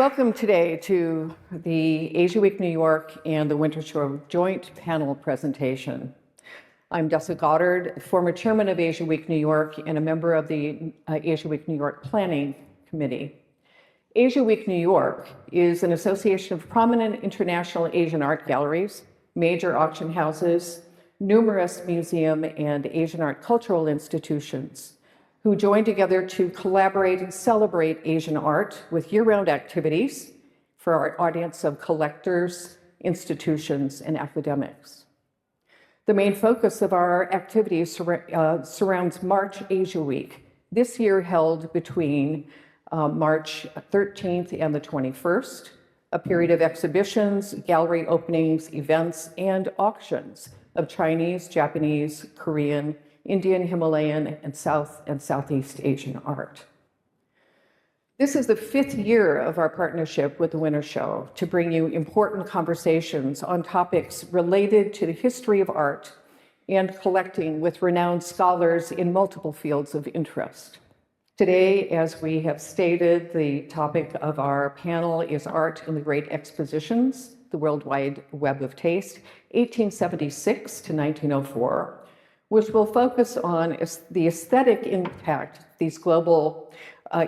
Welcome today to the Asia Week New York and the Winter Show joint panel presentation. I'm Dessa Goddard, former chairman of Asia Week New York and a member of the Asia Week New York Planning Committee. Asia Week New York is an association of prominent international Asian art galleries, major auction houses, numerous museum and Asian art cultural institutions who join together to collaborate and celebrate Asian art with year-round activities for our audience of collectors, institutions, and academics. The main focus of our activities surrounds March Asia Week, this year held between March 13th and the 21st, a period of exhibitions, gallery openings, events, and auctions of Chinese, Japanese, Korean, Indian, Himalayan, and South and Southeast Asian art. This is the 5th year of our partnership with the Winter Show to bring you important conversations on topics related to the history of art and collecting with renowned scholars in multiple fields of interest. Today, as we have stated, the topic of our panel is Art in the Great Expositions, the Worldwide Web of Taste, 1876 to 1904, which will focus on the aesthetic impact these global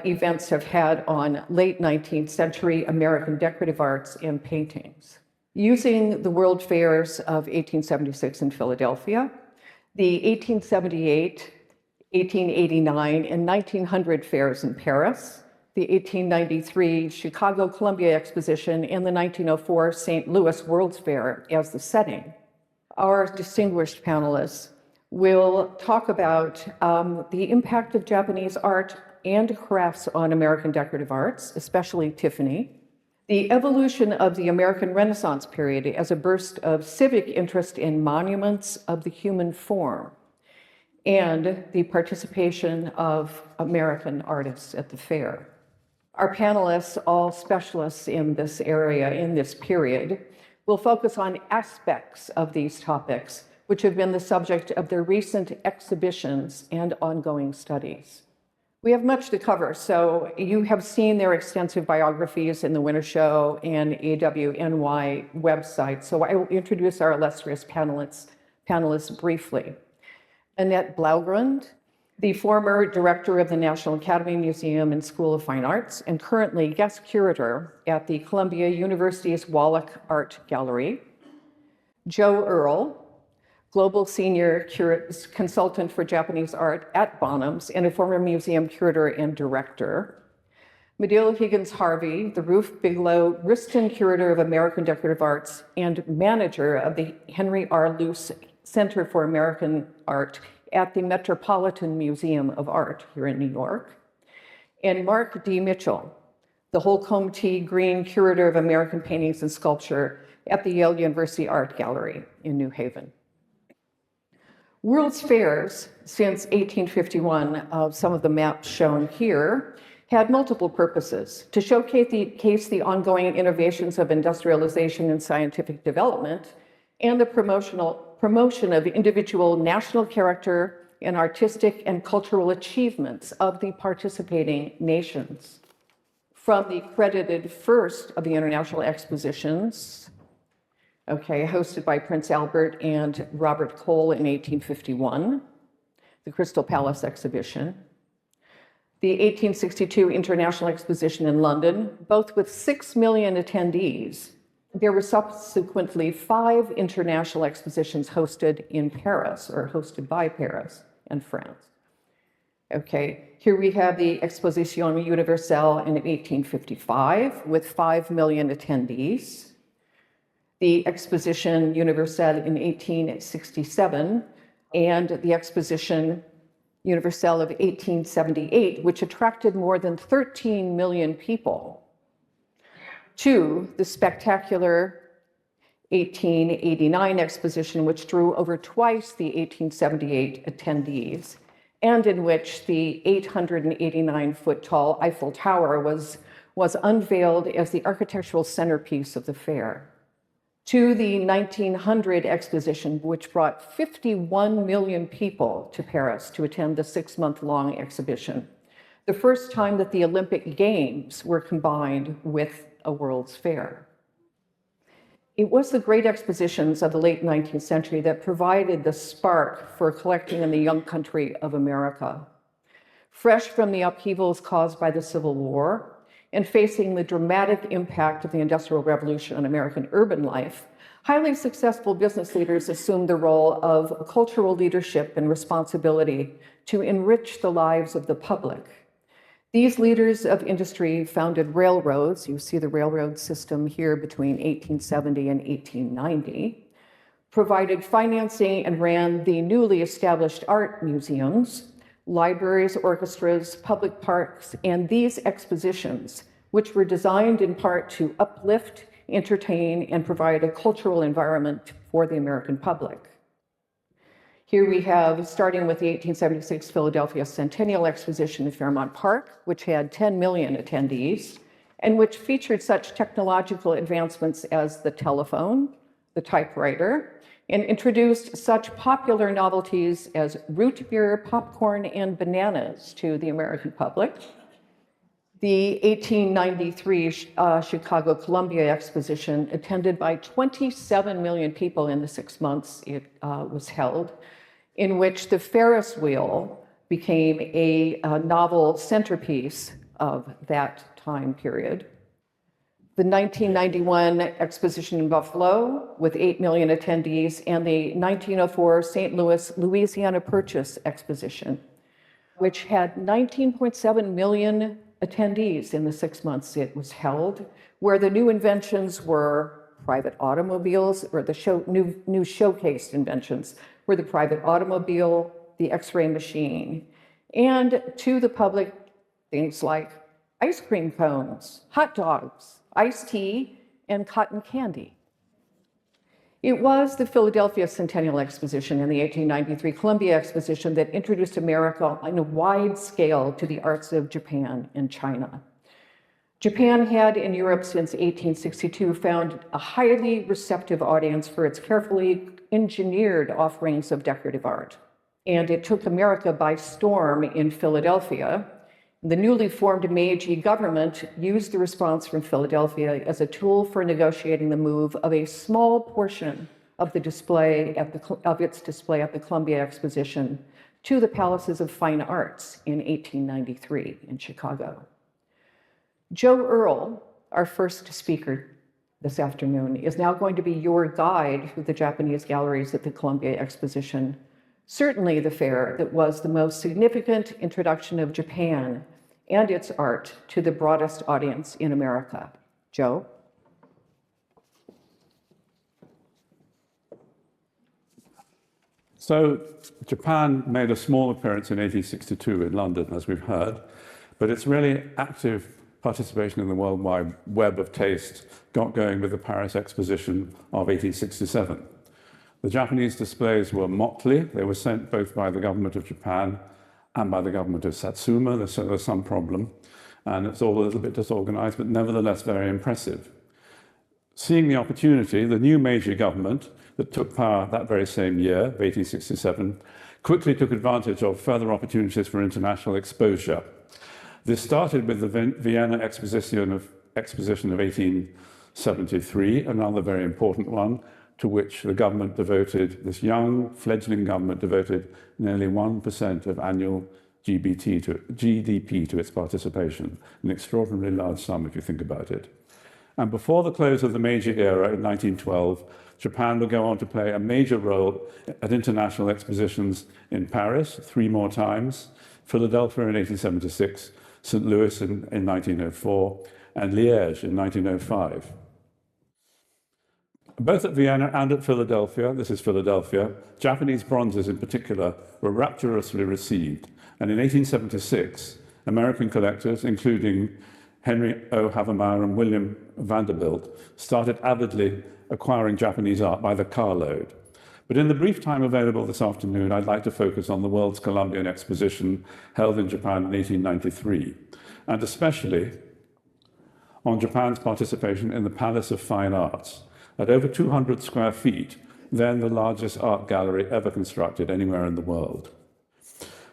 events have had on late 19th century American decorative arts and paintings. Using the World Fairs of 1876 in Philadelphia, the 1878, 1889, and 1900 fairs in Paris, the 1893 Chicago Columbia Exposition, and the 1904 St. Louis World's Fair as the setting. Our distinguished panelists will talk about the impact of Japanese art and crafts on American decorative arts, especially Tiffany, the evolution of the American Renaissance period as a burst of civic interest in monuments of the human form, and the participation of American artists at the fair. Our panelists, all specialists in this area, in this period, will focus on aspects of these topics which have been the subject of their recent exhibitions and ongoing studies. We have much to cover, so you have seen their extensive biographies in the Winter Show and AWNY website, so I will introduce our illustrious panelists briefly. Annette Blaugrund, the former director of the National Academy Museum and School of Fine Arts and currently guest curator at the Columbia University's Wallach Art Gallery. Joe Earle, global senior consultant for Japanese art at Bonhams and a former museum curator and director. Medill Higgins Harvey, the Ruth Bigelow Riston Curator of American Decorative Arts and manager of the Henry R. Luce Center for American Art at the Metropolitan Museum of Art here in New York. And Mark D. Mitchell, the Holcomb T. Green Curator of American Paintings and Sculpture at the Yale University Art Gallery in New Haven. World's fairs since 1851, some of the maps shown here, had multiple purposes: to showcase the ongoing innovations of industrialization and scientific development, and the promotion of individual national character and artistic and cultural achievements of the participating nations. From the credited first of the international expositions, hosted by Prince Albert and Robert Cole in 1851, the Crystal Palace exhibition, the 1862 International Exposition in London, both with 6 million attendees. There were subsequently 5 international expositions hosted in Paris, or hosted by Paris and France. Here we have the Exposition Universelle in 1855 with 5 million attendees. The Exposition Universelle in 1867, and the Exposition Universelle of 1878, which attracted more than 13 million people, to the spectacular 1889 exposition, which drew over twice the 1878 attendees, and in which the 889-foot tall Eiffel Tower was unveiled as the architectural centerpiece of the fair. To the 1900 exposition, which brought 51 million people to Paris to attend the 6-month-long exhibition, the first time that the Olympic Games were combined with a World's Fair. It was the Great Expositions of the late 19th century that provided the spark for collecting in the young country of America. Fresh from the upheavals caused by the Civil War and facing the dramatic impact of the Industrial Revolution on American urban life, highly successful business leaders assumed the role of cultural leadership and responsibility to enrich the lives of the public. These leaders of industry founded railroads. You see the railroad system here between 1870 and 1890, provided financing and ran the newly established art museums, libraries, orchestras, public parks, and these expositions, which were designed in part to uplift, entertain, and provide a cultural environment for the American public. Here we have, starting with the 1876 Philadelphia Centennial Exposition in Fairmount Park, which had 10 million attendees, and which featured such technological advancements as the telephone, the typewriter, and introduced such popular novelties as root beer, popcorn, and bananas to the American public. The 1893 Chicago Columbia Exposition, attended by 27 million people in the 6 months it was held, in which the Ferris wheel became a novel centerpiece of that time period. The 1991 Exposition in Buffalo, with 8 million attendees, and the 1904 St. Louis, Louisiana Purchase Exposition, which had 19.7 million attendees in the 6 months it was held, where the new inventions were private automobiles, or the new showcased inventions were the private automobile, the X-ray machine, and to the public, things like ice cream cones, hot dogs, iced tea, and cotton candy. It was the Philadelphia Centennial Exposition and the 1893 Columbia Exposition that introduced America on a wide scale to the arts of Japan and China. Japan had in Europe since 1862 found a highly receptive audience for its carefully engineered offerings of decorative art. And it took America by storm in Philadelphia. The newly formed Meiji government used the response from Philadelphia as a tool for negotiating the move of a small portion of the display of its display at the Columbia Exposition to the Palaces of Fine Arts in 1893 in Chicago. Joe Earl, our first speaker this afternoon, is now going to be your guide through the Japanese galleries at the Columbia Exposition, certainly the fair that was the most significant introduction of Japan and its art to the broadest audience in America. Joe? So Japan made a small appearance in 1862 in London, as we've heard, but its really active participation in the worldwide web of taste got going with the Paris Exposition of 1867. The Japanese displays were motley. They were sent both by the government of Japan and by the government of Satsuma. There's some problem, and it's all a little bit disorganized, but nevertheless very impressive. Seeing the opportunity, the new Meiji government that took power that very same year, 1867, quickly took advantage of further opportunities for international exposure. This started with the Vienna Exposition of 1873, another very important one, to which the government devoted, this young fledgling government devoted nearly 1% of annual GDP to its participation, an extraordinarily large sum if you think about it. And before the close of the Meiji era in 1912, Japan would go on to play a major role at international expositions in Paris 3 more times, Philadelphia in 1876, St. Louis in 1904, and Liège in 1905. Both at Vienna and at Philadelphia, this is Philadelphia, Japanese bronzes in particular were rapturously received. And in 1876, American collectors, including Henry O. Havemeyer and William Vanderbilt, started avidly acquiring Japanese art by the carload. But in the brief time available this afternoon, I'd like to focus on the World's Columbian Exposition held in Japan in 1893, and especially on Japan's participation in the Palace of Fine Arts, at over 200 square feet, then the largest art gallery ever constructed anywhere in the world.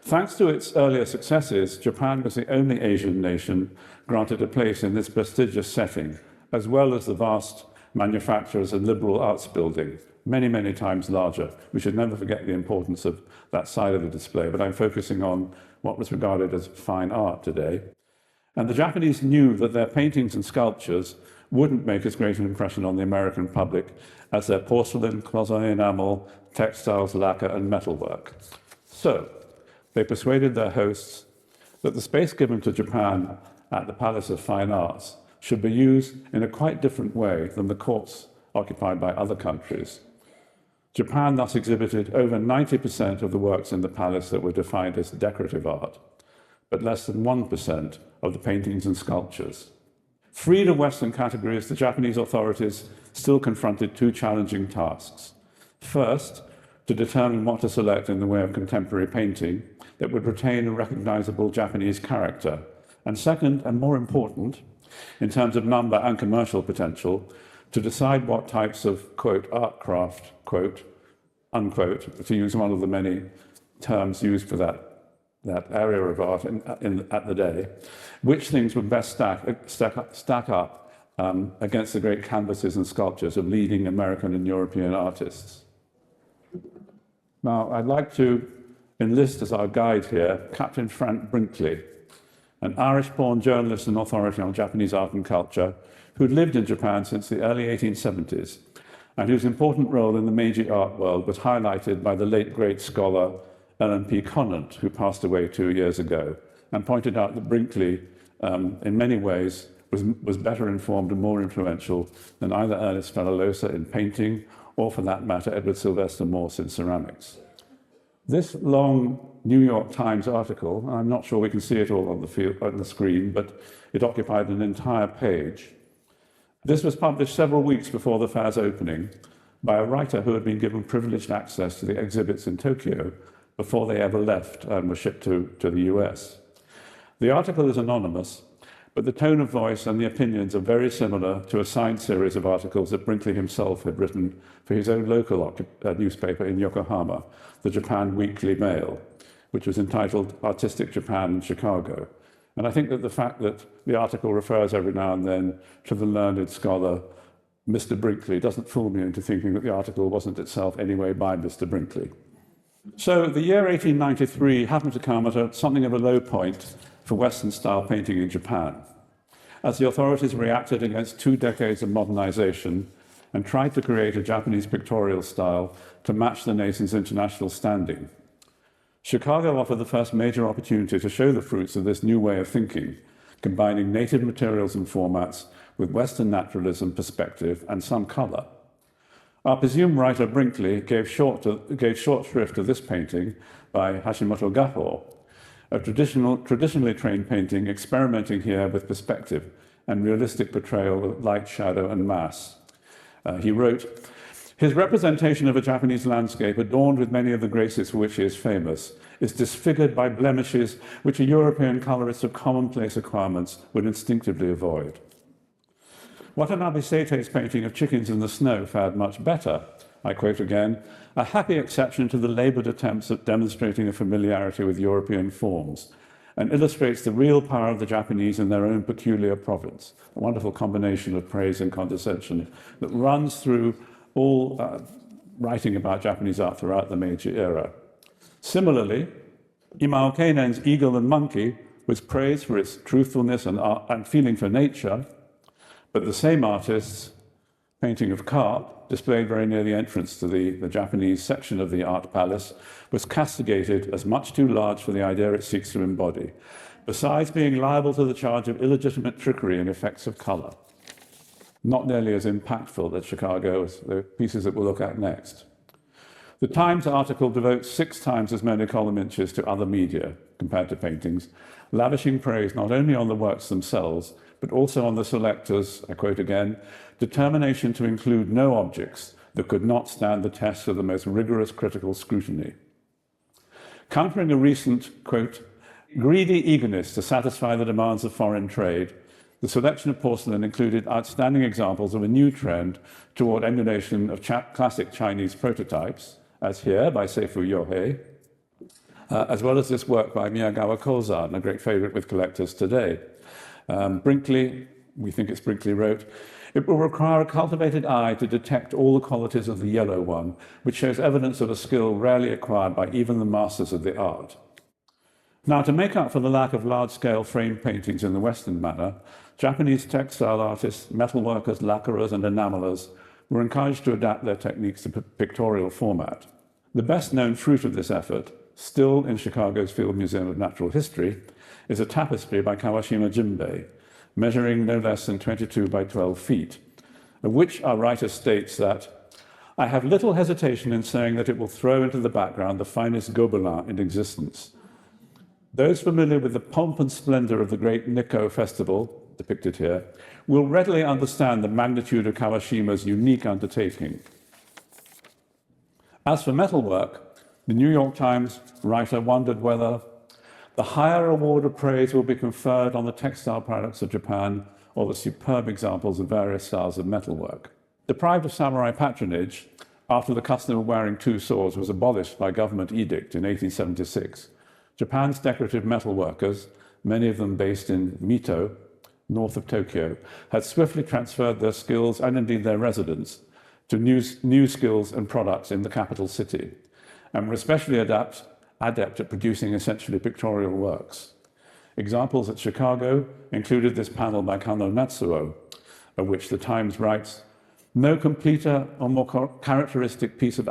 Thanks to its earlier successes, Japan was the only Asian nation granted a place in this prestigious setting, as well as the vast manufacturers and liberal arts building, many, many times larger. We should never forget the importance of that side of the display, but I'm focusing on what was regarded as fine art today. And the Japanese knew that their paintings and sculptures wouldn't make as great an impression on the American public as their porcelain, quasi-enamel, textiles, lacquer, and metalwork. So they persuaded their hosts that the space given to Japan at the Palace of Fine Arts should be used in a quite different way than the courts occupied by other countries. Japan thus exhibited over 90% of the works in the palace that were defined as decorative art, but less than 1% of the paintings and sculptures. Freed of Western categories, the Japanese authorities still confronted two challenging tasks. First, to determine what to select in the way of contemporary painting that would retain a recognizable Japanese character. And second, and more important, in terms of number and commercial potential, to decide what types of, quote, art craft, quote, unquote, to use one of the many terms used for that area of art at the day, which things would best stack up against the great canvases and sculptures of leading American and European artists. Now, I'd like to enlist as our guide here Captain Frank Brinkley, an Irish-born journalist and authority on Japanese art and culture who'd lived in Japan since the early 1870s and whose important role in the Meiji art world was highlighted by the late great scholar Ellen P. Conant, who passed away 2 years ago, and pointed out that Brinkley, in many ways, was better informed and more influential than either Ernest Fenollosa in painting or, for that matter, Edward Sylvester Morse in ceramics. This long New York Times article, I'm not sure we can see it all on the screen, but it occupied an entire page. This was published several weeks before the fair's opening by a writer who had been given privileged access to the exhibits in Tokyo before they ever left and were shipped to the US. The article is anonymous, but the tone of voice and the opinions are very similar to a signed series of articles that Brinkley himself had written for his own local newspaper in Yokohama, the Japan Weekly Mail, which was entitled Artistic Japan in Chicago. And I think that the fact that the article refers every now and then to the learned scholar Mr. Brinkley doesn't fool me into thinking that the article wasn't itself anyway by Mr. Brinkley. So the year 1893 happened to come at something of a low point for Western-style painting in Japan, as the authorities reacted against 2 decades of modernization and tried to create a Japanese pictorial style to match the nation's international standing. Chicago offered the first major opportunity to show the fruits of this new way of thinking, combining native materials and formats with Western naturalism, perspective, and some color. Our presumed writer Brinkley gave short shrift to this painting by Hashimoto Gaho, a traditionally trained painting experimenting here with perspective and realistic portrayal of light, shadow, and mass. He wrote, "His representation of a Japanese landscape, adorned with many of the graces for which he is famous, is disfigured by blemishes which a European colorist of commonplace acquirements would instinctively avoid." Watanabe Seitei's painting of chickens in the snow fared much better. I quote again, "A happy exception to the laboured attempts at demonstrating a familiarity with European forms, and illustrates the real power of the Japanese in their own peculiar province." A wonderful combination of praise and condescension that runs through all writing about Japanese art throughout the Meiji era. Similarly, Imao Keinen's Eagle and Monkey was praised for its truthfulness and feeling for nature, but the same artist's painting of carp, displayed very near the entrance to the Japanese section of the art palace, was castigated as much too large for the idea it seeks to embody, besides being liable to the charge of illegitimate trickery and effects of color. Not nearly as impactful at Chicago as the pieces that we'll look at next. The Times article devotes 6 times as many column inches to other media compared to paintings, lavishing praise not only on the works themselves, but also on the selector's, I quote again, "determination to include no objects that could not stand the test of the most rigorous critical scrutiny." Countering a recent, quote, "greedy eagerness to satisfy the demands of foreign trade," the selection of porcelain included outstanding examples of a new trend toward emulation of classic Chinese prototypes, as here by Seifu Yohei, as well as this work by Miyagawa Kozan, a great favorite with collectors today. Brinkley, we think it's Brinkley, wrote, "It will require a cultivated eye to detect all the qualities of the yellow one, which shows evidence of a skill rarely acquired by even the masters of the art." Now, to make up for the lack of large-scale frame paintings in the Western manner, Japanese textile artists, metalworkers, lacquerers, and enamelers were encouraged to adapt their techniques to pictorial format. The best-known fruit of this effort, still in Chicago's Field Museum of Natural History, is a tapestry by Kawashima Jinbei, measuring no less than 22 by 12 feet, of which our writer states that, "I have little hesitation in saying that it will throw into the background the finest Gobelin in existence. Those familiar with the pomp and splendor of the Great Nikko Festival, depicted here, will readily understand the magnitude of Kawashima's unique undertaking." As for metalwork, the New York Times writer wondered whether the higher award of praise will be conferred on the textile products of Japan or the superb examples of various styles of metalwork. Deprived of samurai patronage, after the custom of wearing two swords was abolished by government edict in 1876, Japan's decorative metalworkers, many of them based in Mito, north of Tokyo, had swiftly transferred their skills and indeed their residence to new skills and products in the capital city, and were especially adept at producing essentially pictorial works. Examples at Chicago included this panel by Kano Natsuo, of which the Times writes, "No completer or more characteristic piece of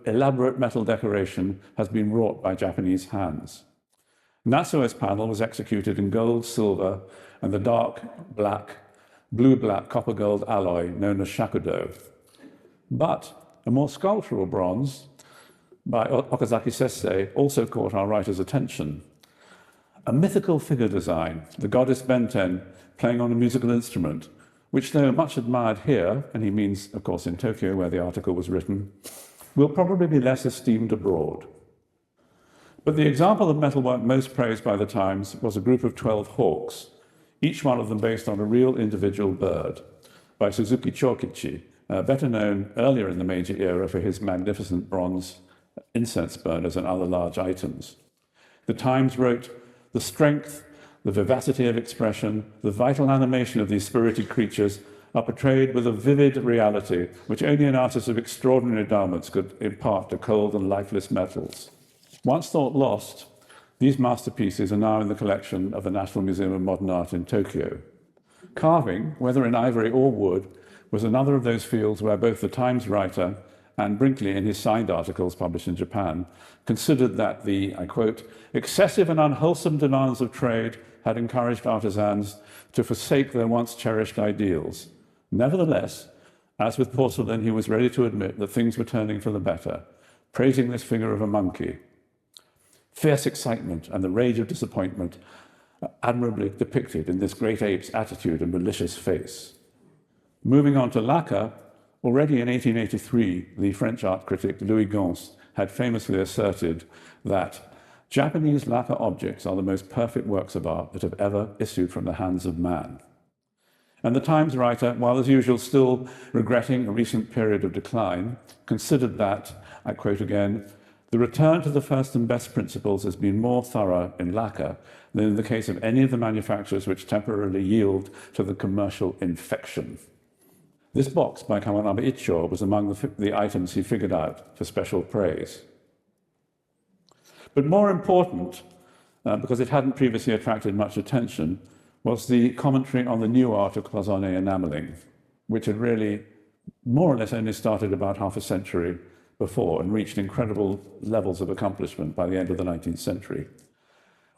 elaborate metal decoration has been wrought by Japanese hands." Natsuo's panel was executed in gold, silver, and the dark black, blue-black copper gold alloy known as shakudo. But a more sculptural bronze by Okazaki Sessei also caught our writer's attention. A mythical figure design, the goddess Benten playing on a musical instrument, which, though much admired here, and he means, of course, in Tokyo where the article was written, will probably be less esteemed abroad. But the example of metalwork most praised by the Times was a group of 12 hawks, each one of them based on a real individual bird, by Suzuki Chokichi, better known earlier in the Meiji era for his magnificent bronze incense burners and other large items. The Times wrote, "The strength, the vivacity of expression, the vital animation of these spirited creatures are portrayed with a vivid reality which only an artist of extraordinary endowments could impart to cold and lifeless metals." Once thought lost, these masterpieces are now in the collection of the National Museum of Modern Art in Tokyo. Carving, whether in ivory or wood, was another of those fields where both the Times writer and Brinkley, in his signed articles published in Japan, considered that the, I quote, "excessive and unwholesome demands of trade had encouraged artisans to forsake their once cherished ideals. Nevertheless, as with porcelain, he was ready to admit that things were turning for the better, praising this figure of a monkey. Fierce excitement and the rage of disappointment are admirably depicted in this great ape's attitude and malicious face." Moving on to lacquer, already in 1883, the French art critic Louis Gans had famously asserted that Japanese lacquer objects are the most perfect works of art that have ever issued from the hands of man. And the Times writer, while as usual still regretting a recent period of decline, considered that, I quote again, "the return to the first and best principles has been more thorough in lacquer than in the case of any of the manufacturers which temporarily yield to the commercial infection." This box by Kawanabe Icho was among the items he figured out for special praise. But more important, because it hadn't previously attracted much attention, was the commentary on the new art of cloisonné enameling, which had really more or less only started about half a century before and reached incredible levels of accomplishment by the end of the 19th century.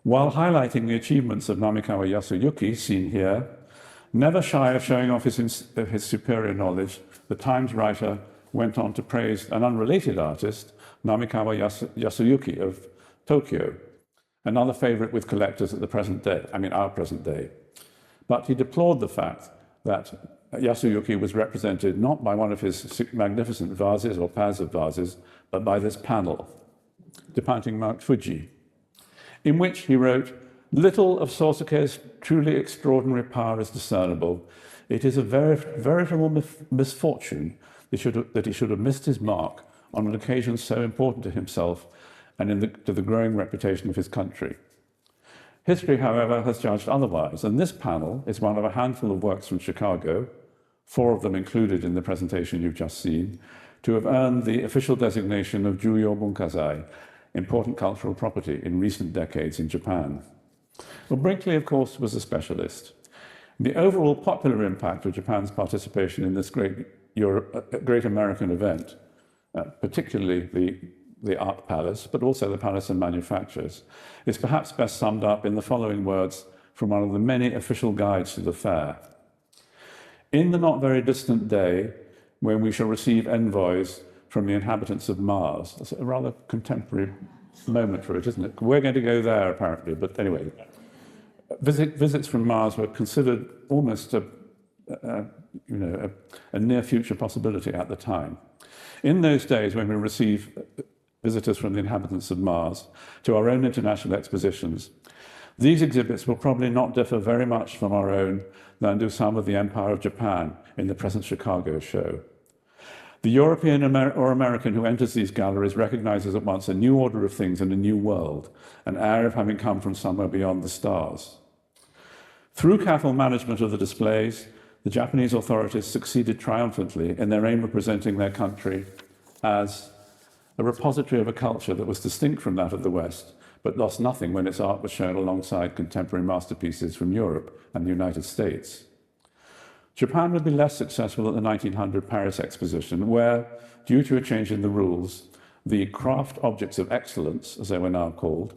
While highlighting the achievements of Namikawa Yasuyuki, seen here, never shy of showing off his superior knowledge, the Times writer went on to praise an unrelated artist, Namikawa Yasuyuki of Tokyo, another favorite with collectors at the present day, our present day. But he deplored the fact that Yasuyuki was represented not by one of his magnificent vases or pairs of vases, but by this panel, depicting Mount Fuji, in which he wrote, "Little of Sosuke's truly extraordinary power is discernible. It is a veritable misfortune that he should have missed his mark on an occasion so important to himself and to the growing reputation of his country. History, however, has judged otherwise, and this panel is one of a handful of works from Chicago, 4 of them included in the presentation you've just seen, to have earned the official designation of Juyo Bunkazai, important cultural property in recent decades in Japan. Well, Brinkley, of course, was a specialist. The overall popular impact of Japan's participation in this great American event, particularly the Art Palace, but also the Palace of Manufactures, is perhaps best summed up in the following words from one of the many official guides to the fair. In the not very distant day, when we shall receive envoys from the inhabitants of Mars. That's a rather contemporary moment for it, isn't it? We're going to go there, apparently, but anyway. Visits from Mars were considered almost a near future possibility at the time. In those days, when we receive visitors from the inhabitants of Mars to our own international expositions, these exhibits will probably not differ very much from our own than do some of the Empire of Japan in the present Chicago show. The European or American who enters these galleries recognizes at once a new order of things and a new world, an air of having come from somewhere beyond the stars. Through careful management of the displays, the Japanese authorities succeeded triumphantly in their aim of presenting their country as a repository of a culture that was distinct from that of the West, but lost nothing when its art was shown alongside contemporary masterpieces from Europe and the United States. Japan would be less successful at the 1900 Paris Exposition, where, due to a change in the rules, the craft objects of excellence, as they were now called,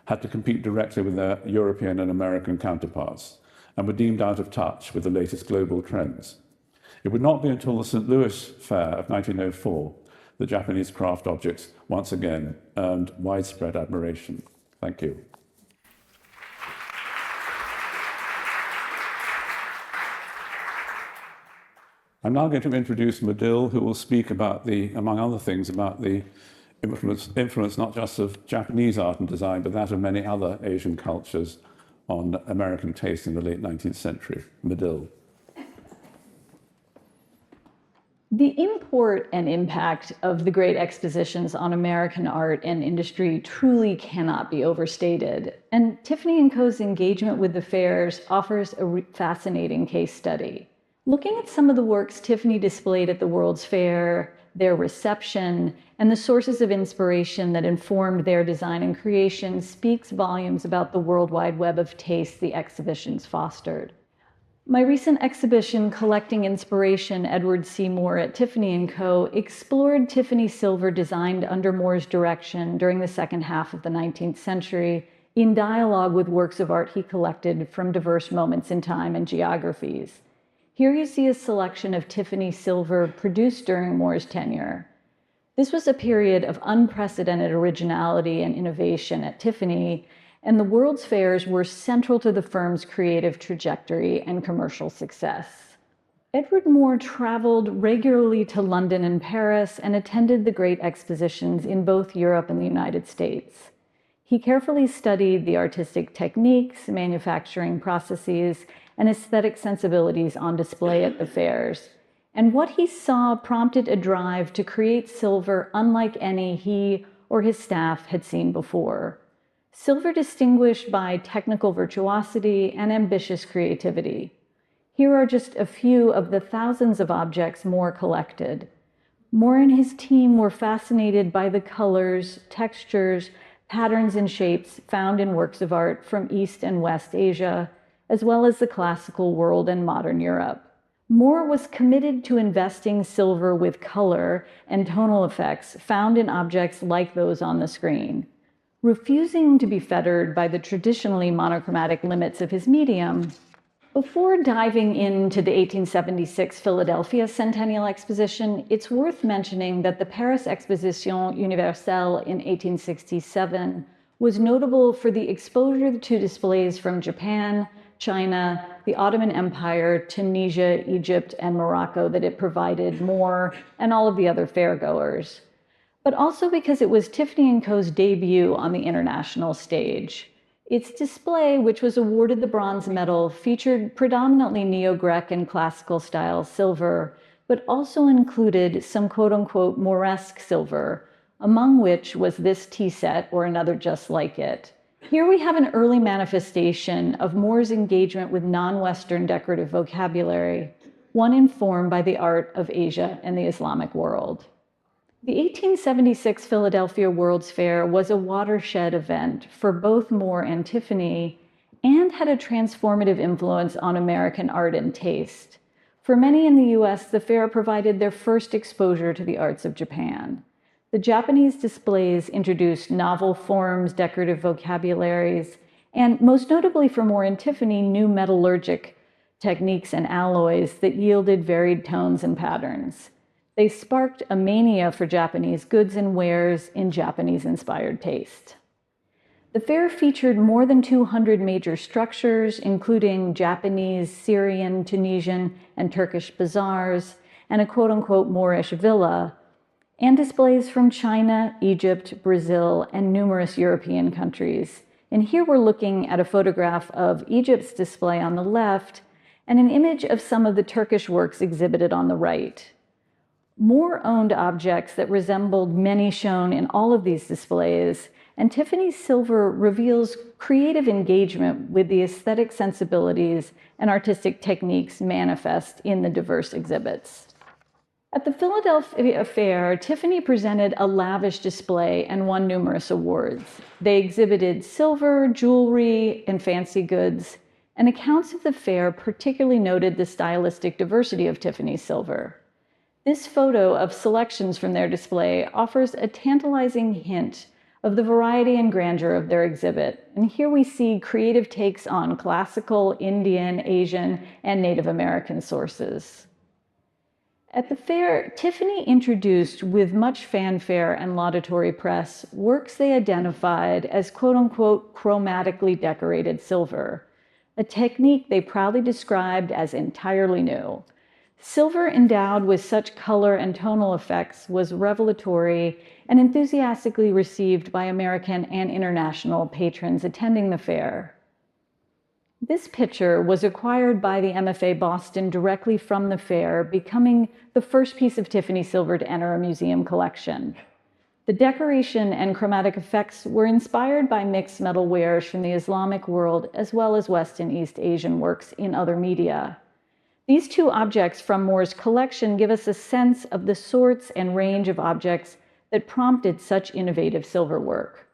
had to compete directly with their European and American counterparts, and were deemed out of touch with the latest global trends. It would not be until the St. Louis Fair of 1904 that Japanese craft objects once again earned widespread admiration. Thank you. I'm now going to introduce Medill, who will speak about among other things, about the influence not just of Japanese art and design, but that of many other Asian cultures on American taste in the late 19th century. Medill. The import and impact of the Great Expositions on American art and industry truly cannot be overstated, and Tiffany & Co.'s engagement with the fairs offers a fascinating case study. Looking at some of the works Tiffany displayed at the World's Fair, their reception, and the sources of inspiration that informed their design and creation speaks volumes about the worldwide web of taste the exhibitions fostered. My recent exhibition, Collecting Inspiration, Edward C. Moore at Tiffany & Co., explored Tiffany silver designed under Moore's direction during the second half of the 19th century in dialogue with works of art he collected from diverse moments in time and geographies. Here you see a selection of Tiffany silver produced during Moore's tenure. This was a period of unprecedented originality and innovation at Tiffany, and the World's Fairs were central to the firm's creative trajectory and commercial success. Edward Moore traveled regularly to London and Paris and attended the Great Expositions in both Europe and the United States. He carefully studied the artistic techniques, manufacturing processes, and aesthetic sensibilities on display at the fairs. And what he saw prompted a drive to create silver unlike any he or his staff had seen before. Silver distinguished by technical virtuosity and ambitious creativity. Here are just a few of the thousands of objects Moore collected. Moore and his team were fascinated by the colors, textures, patterns, and shapes found in works of art from East and West Asia, as well as the classical world and modern Europe. Moore was committed to investing silver with color and tonal effects found in objects like those on the screen. Refusing to be fettered by the traditionally monochromatic limits of his medium, before diving into the 1876 Philadelphia Centennial Exposition, it's worth mentioning that the Paris Exposition Universelle in 1867 was notable for the exposure to displays from Japan, China, the Ottoman Empire, Tunisia, Egypt, and Morocco that it provided Moore and all of the other fairgoers, but also because it was Tiffany & Co.'s debut on the international stage. Its display, which was awarded the bronze medal, featured predominantly Neo-Grec and classical style silver, but also included some quote-unquote Mooresque silver, among which was this tea set or another just like it. Here we have an early manifestation of Moore's engagement with non-Western decorative vocabulary, one informed by the art of Asia and the Islamic world. The 1876 Philadelphia World's Fair was a watershed event for both Moore and Tiffany, and had a transformative influence on American art and taste. For many in the US, the fair provided their first exposure to the arts of Japan. The Japanese displays introduced novel forms, decorative vocabularies, and most notably for Moore and Tiffany, new metallurgic techniques and alloys that yielded varied tones and patterns. They sparked a mania for Japanese goods and wares in Japanese-inspired taste. The fair featured more than 200 major structures, including Japanese, Syrian, Tunisian, and Turkish bazaars, and a quote-unquote Moorish villa, and displays from China, Egypt, Brazil, and numerous European countries. And here we're looking at a photograph of Egypt's display on the left and an image of some of the Turkish works exhibited on the right. Moore owned objects that resembled many shown in all of these displays, and Tiffany's silver reveals creative engagement with the aesthetic sensibilities and artistic techniques manifest in the diverse exhibits. At the Philadelphia Fair, Tiffany presented a lavish display and won numerous awards. They exhibited silver, jewelry, and fancy goods, and accounts of the fair particularly noted the stylistic diversity of Tiffany's silver. This photo of selections from their display offers a tantalizing hint of the variety and grandeur of their exhibit. And here we see creative takes on classical, Indian, Asian, and Native American sources. At the fair, Tiffany introduced, with much fanfare and laudatory press, works they identified as quote-unquote chromatically decorated silver, a technique they proudly described as entirely new. Silver endowed with such color and tonal effects was revelatory and enthusiastically received by American and international patrons attending the fair. This picture was acquired by the MFA Boston directly from the fair, becoming the first piece of Tiffany silver to enter a museum collection. The decoration and chromatic effects were inspired by mixed metal wares from the Islamic world, as well as West and East Asian works in other media. These two objects from Moore's collection give us a sense of the sorts and range of objects that prompted such innovative silver work.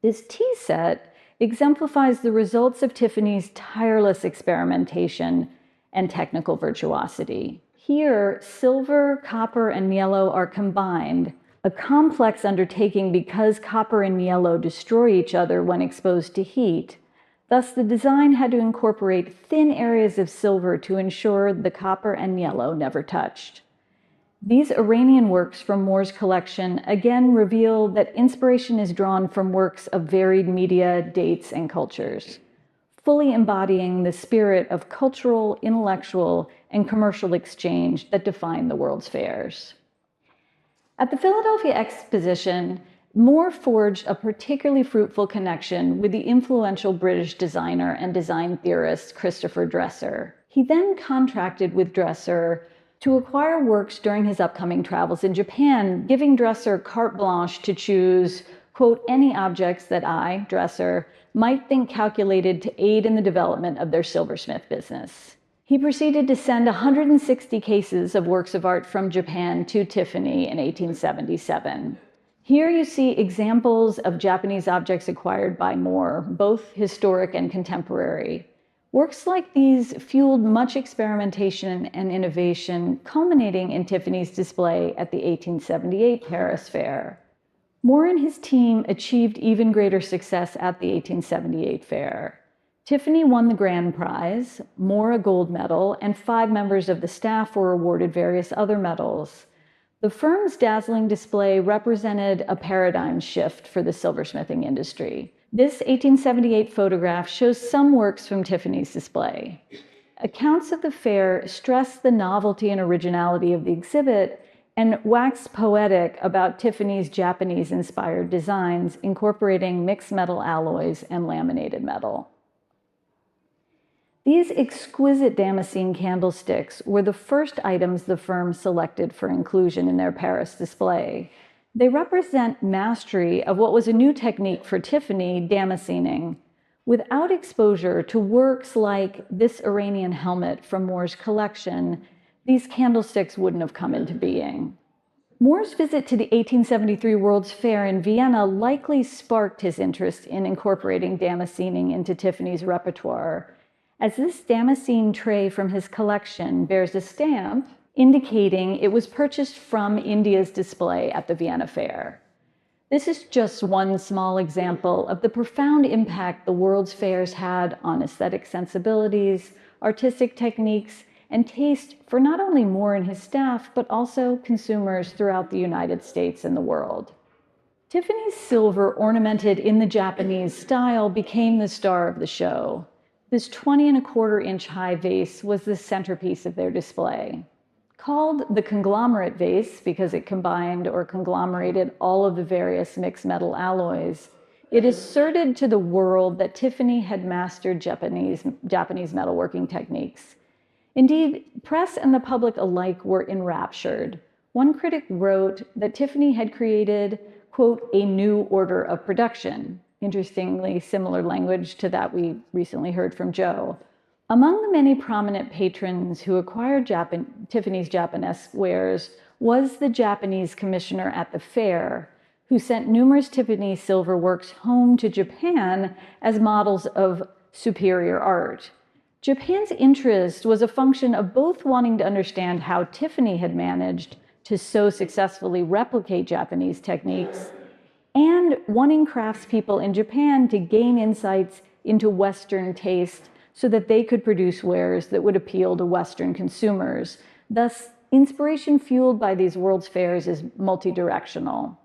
This tea set exemplifies the results of Tiffany's tireless experimentation and technical virtuosity. Here, silver, copper, and yellow are combined, a complex undertaking because copper and yellow destroy each other when exposed to heat. Thus, the design had to incorporate thin areas of silver to ensure the copper and yellow never touched. These Iranian works from Moore's collection again reveal that inspiration is drawn from works of varied media, dates, and cultures, fully embodying the spirit of cultural, intellectual, and commercial exchange that define the world's fairs. At the Philadelphia Exposition, Moore forged a particularly fruitful connection with the influential British designer and design theorist Christopher Dresser. He then contracted with Dresser to acquire works during his upcoming travels in Japan, giving Dresser carte blanche to choose, quote, any objects that I, Dresser, might think calculated to aid in the development of their silversmith business. He proceeded to send 160 cases of works of art from Japan to Tiffany in 1877. Here you see examples of Japanese objects acquired by Moore, both historic and contemporary. Works like these fueled much experimentation and innovation, culminating in Tiffany's display at the 1878 Paris Fair. Moore and his team achieved even greater success at the 1878 fair. Tiffany won the grand prize, Moore a gold medal, and 5 members of the staff were awarded various other medals. The firm's dazzling display represented a paradigm shift for the silversmithing industry. This 1878 photograph shows some works from Tiffany's display. Accounts of the fair stress the novelty and originality of the exhibit and wax poetic about Tiffany's Japanese-inspired designs, incorporating mixed metal alloys and laminated metal. These exquisite Damascene candlesticks were the first items the firm selected for inclusion in their Paris display. They represent mastery of what was a new technique for Tiffany, damascening. Without exposure to works like this Iranian helmet from Moore's collection, these candlesticks wouldn't have come into being. Moore's visit to the 1873 World's Fair in Vienna likely sparked his interest in incorporating damascening into Tiffany's repertoire, as this damascene tray from his collection bears a stamp indicating it was purchased from India's display at the Vienna Fair. This is just one small example of the profound impact the World's Fairs had on aesthetic sensibilities, artistic techniques, and taste for not only Moore and his staff, but also consumers throughout the United States and the world. Tiffany's silver ornamented in the Japanese style became the star of the show. This 20¼ inch high vase was the centerpiece of their display. Called the conglomerate vase because it combined or conglomerated all of the various mixed metal alloys, it asserted to the world that Tiffany had mastered Japanese metalworking techniques. Indeed, press and the public alike were enraptured. One critic wrote that Tiffany had created, quote, a new order of production. Interestingly, similar language to that we recently heard from Joe. Among the many prominent patrons who acquired Tiffany's Japanesque wares was the Japanese commissioner at the fair, who sent numerous Tiffany silver works home to Japan as models of superior art. Japan's interest was a function of both wanting to understand how Tiffany had managed to so successfully replicate Japanese techniques and wanting craftspeople in Japan to gain insights into Western taste so that they could produce wares that would appeal to Western consumers. Thus, inspiration fueled by these World's Fairs is multidirectional.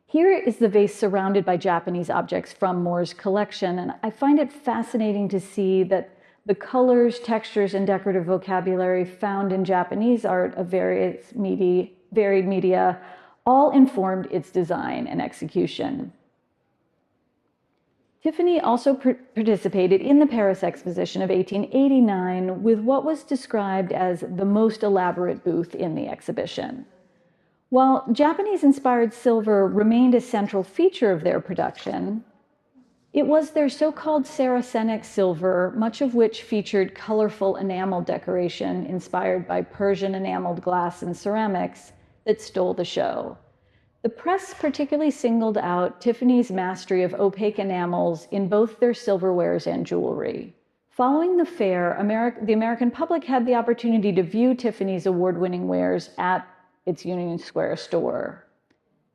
Here is the vase surrounded by Japanese objects from Moore's collection, and I find it fascinating to see that the colors, textures, and decorative vocabulary found in Japanese art of varied media all informed its design and execution. Tiffany also participated in the Paris Exposition of 1889 with what was described as the most elaborate booth in the exhibition. While Japanese-inspired silver remained a central feature of their production, it was their so-called Saracenic silver, much of which featured colorful enamel decoration inspired by Persian enameled glass and ceramics, that stole the show. The press particularly singled out Tiffany's mastery of opaque enamels in both their silverwares and jewelry. Following the fair, the American public had the opportunity to view Tiffany's award-winning wares at its Union Square store.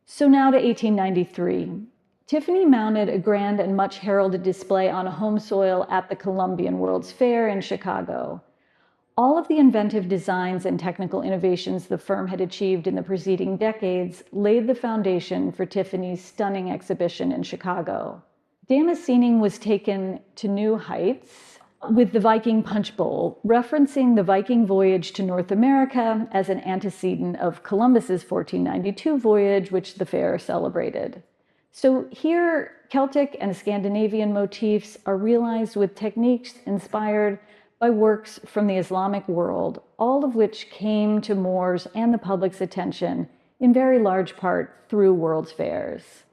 So now to 1893. Tiffany mounted a grand and much heralded display on home soil at the Columbian World's Fair in Chicago. All of the inventive designs and technical innovations the firm had achieved in the preceding decades laid the foundation for Tiffany's stunning exhibition in Chicago. Damascening was taken to new heights with the Viking Punch Bowl, referencing the Viking voyage to North America as an antecedent of Columbus's 1492 voyage, which the fair celebrated. So here, Celtic and Scandinavian motifs are realized with techniques inspired by works from the Islamic world, all of which came to Moore's and the public's attention in very large part through World's Fairs.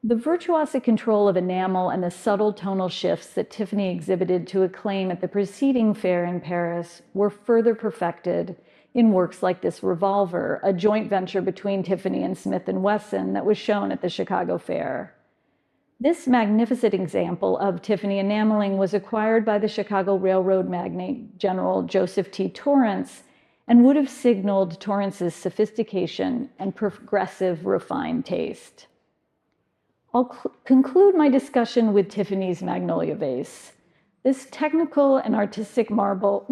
The virtuosic control of enamel and the subtle tonal shifts that Tiffany exhibited to acclaim at the preceding fair in Paris were further perfected in works like this revolver, a joint venture between Tiffany and Smith & Wesson that was shown at the Chicago Fair. This magnificent example of Tiffany enameling was acquired by the Chicago Railroad magnate General Joseph T. Torrance and would have signaled Torrance's sophistication and progressive, refined taste. I'll conclude my discussion with Tiffany's Magnolia vase. This technical and artistic marvel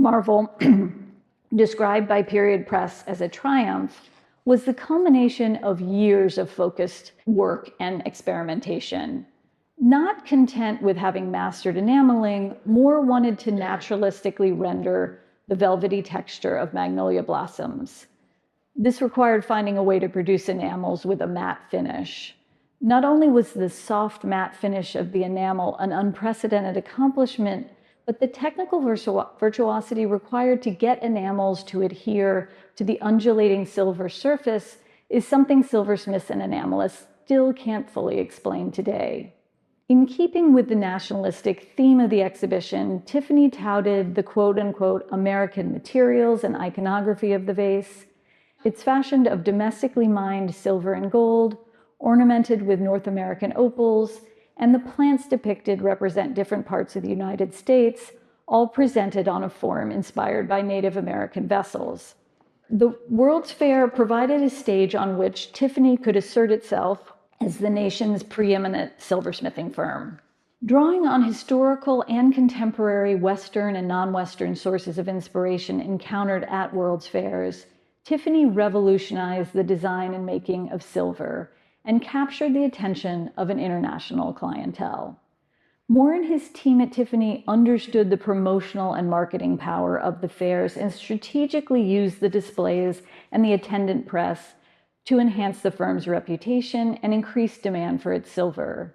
described by period press as a triumph, was the culmination of years of focused work and experimentation. Not content with having mastered enameling, Moore wanted to naturalistically render the velvety texture of magnolia blossoms. This required finding a way to produce enamels with a matte finish. Not only was the soft matte finish of the enamel an unprecedented accomplishment, but the technical virtuosity required to get enamels to adhere to the undulating silver surface is something silversmiths and enamelists still can't fully explain today. In keeping with the nationalistic theme of the exhibition, Tiffany touted the quote-unquote American materials and iconography of the vase. It's fashioned of domestically mined silver and gold, ornamented with North American opals, and the plants depicted represent different parts of the United States, all presented on a form inspired by Native American vessels. The World's Fair provided a stage on which Tiffany could assert itself as the nation's preeminent silversmithing firm. Drawing on historical and contemporary Western and non-Western sources of inspiration encountered at World's Fairs, Tiffany revolutionized the design and making of silver and captured the attention of an international clientele. Moore and his team at Tiffany understood the promotional and marketing power of the fairs and strategically used the displays and the attendant press to enhance the firm's reputation and increase demand for its silver.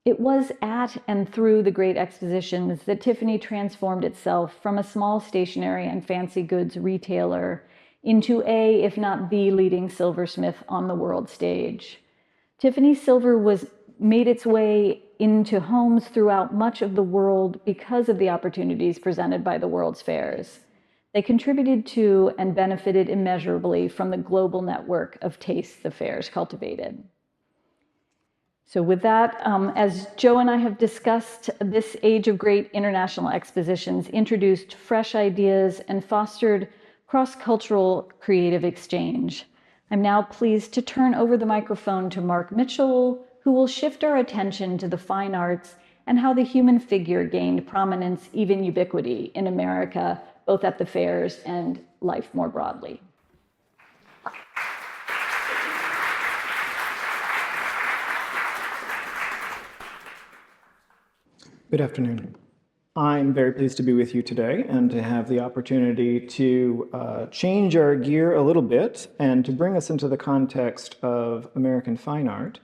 It was at and through the Great Expositions that Tiffany transformed itself from a small stationery and fancy goods retailer into a, if not the leading silversmith on the world stage. Tiffany silver made its way into homes throughout much of the world because of the opportunities presented by the World's Fairs. They contributed to and benefited immeasurably from the global network of tastes the fairs cultivated. So with that, as Joe and I have discussed, this age of great international expositions introduced fresh ideas and fostered cross-cultural creative exchange. I'm now pleased to turn over the microphone to Mark Mitchell, who will shift our attention to the fine arts and how the human figure gained prominence, even ubiquity, in America, both at the fairs and life more broadly. Good afternoon. I'm very pleased to be with you today and to have the opportunity to change our gear a little bit and to bring us into the context of American fine art.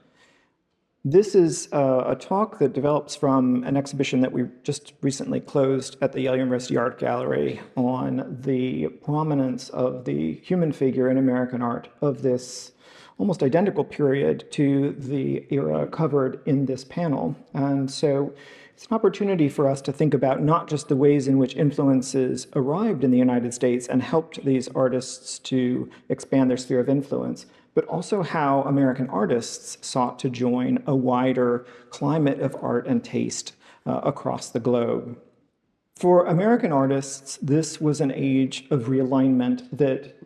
This is a talk that develops from an exhibition that we just recently closed at the Yale University Art Gallery on the prominence of the human figure in American art of this almost identical period to the era covered in this panel. And so it's an opportunity for us to think about not just the ways in which influences arrived in the United States and helped these artists to expand their sphere of influence, but also how American artists sought to join a wider climate of art and taste across the globe. For American artists, this was an age of realignment that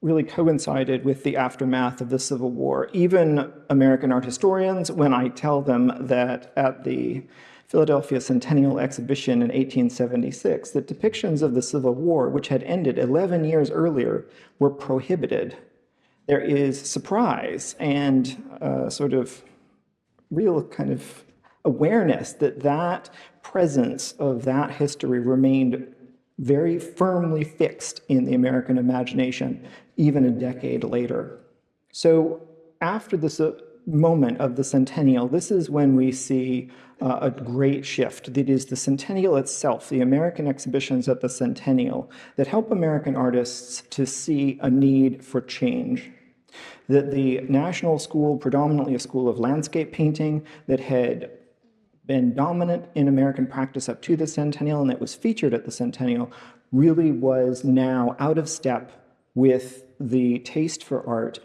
really coincided with the aftermath of the Civil War. Even American art historians, when I tell them that at the Philadelphia Centennial Exhibition in 1876, that depictions of the Civil War, which had ended 11 years earlier, were prohibited. There is surprise and sort of real kind of awareness that that presence of that history remained very firmly fixed in the American imagination, even a decade later. So after this moment of the centennial, this is when we see a great shift. It is the centennial itself, the American exhibitions at the centennial, that help American artists to see a need for change. That the National School, predominantly a school of landscape painting that had been dominant in American practice up to the centennial and that was featured at the centennial, really was now out of step with the taste for art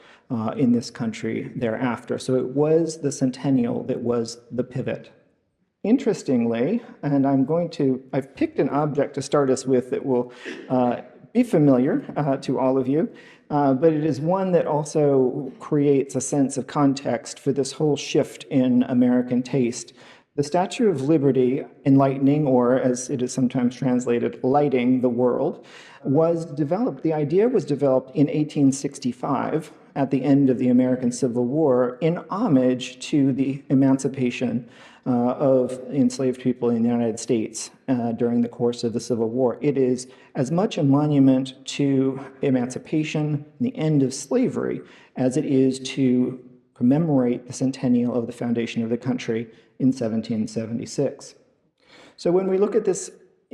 in this country thereafter. So it was the centennial that was the pivot. Interestingly, and I've picked an object to start us with that will be familiar to all of you, but it is one that also creates a sense of context for this whole shift in American taste. The Statue of Liberty, enlightening, or as it is sometimes translated, lighting the world, the idea was developed in 1865 at the end of the American Civil War in homage to the emancipation of enslaved people in the United States during the course of the Civil War. It is as much a monument to emancipation and the end of slavery as it is to commemorate the centennial of the foundation of the country in 1776. So when we look at this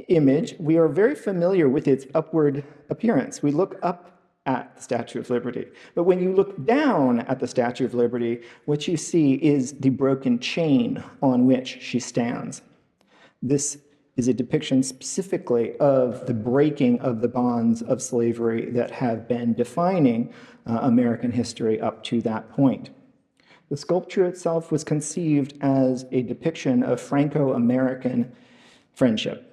image, we are very familiar with its upward appearance. We look up at the Statue of Liberty. But when you look down at the Statue of Liberty, what you see is the broken chain on which she stands. This is a depiction specifically of the breaking of the bonds of slavery that have been defining American history up to that point. The sculpture itself was conceived as a depiction of Franco-American friendship.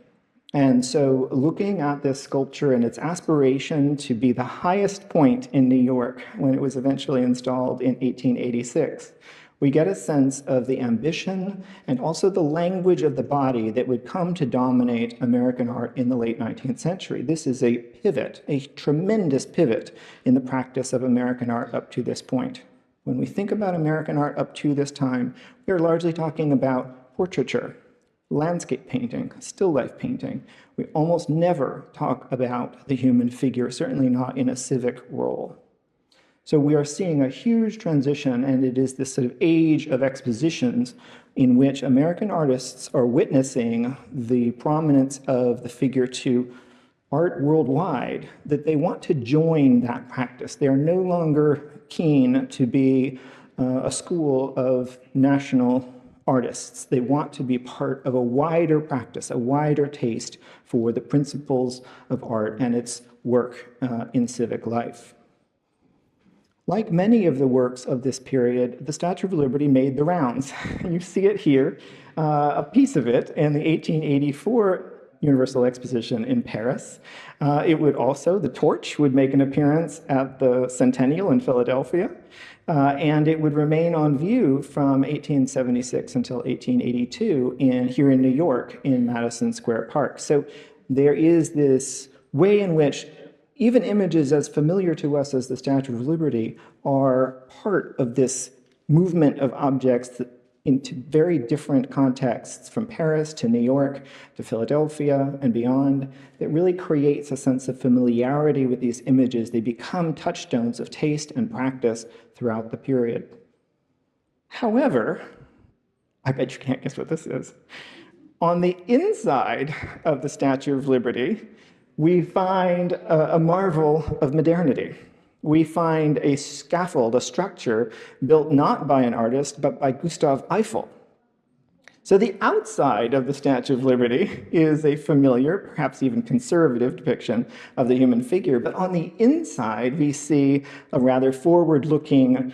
And so looking at this sculpture and its aspiration to be the highest point in New York when it was eventually installed in 1886, we get a sense of the ambition and also the language of the body that would come to dominate American art in the late 19th century. This is a pivot, a tremendous pivot in the practice of American art up to this point. When we think about American art up to this time, we are largely talking about portraiture, landscape painting, still life painting. We almost never talk about the human figure, certainly not in a civic role. So we are seeing a huge transition, and it is this sort of age of expositions in which American artists are witnessing the prominence of the figure to art worldwide, that they want to join that practice. They are no longer keen to be a school of national artists. They want to be part of a wider practice, a wider taste for the principles of art and its work in civic life. Like many of the works of this period, the Statue of Liberty made the rounds. You see it here, a piece of it in the 1884 Universal Exposition in Paris. The torch would make an appearance at the Centennial in Philadelphia, and it would remain on view from 1876 until 1882 here in New York in Madison Square Park. So there is this way in which even images as familiar to us as the Statue of Liberty are part of this movement of objects into very different contexts, from Paris to New York to Philadelphia and beyond, that really creates a sense of familiarity with these images. They become touchstones of taste and practice throughout the period. However, I bet you can't guess what this is. On the inside of the Statue of Liberty, we find a marvel of modernity. We find a scaffold, a structure built not by an artist, but by Gustave Eiffel. So the outside of the Statue of Liberty is a familiar, perhaps even conservative depiction of the human figure, but on the inside we see a rather forward-looking,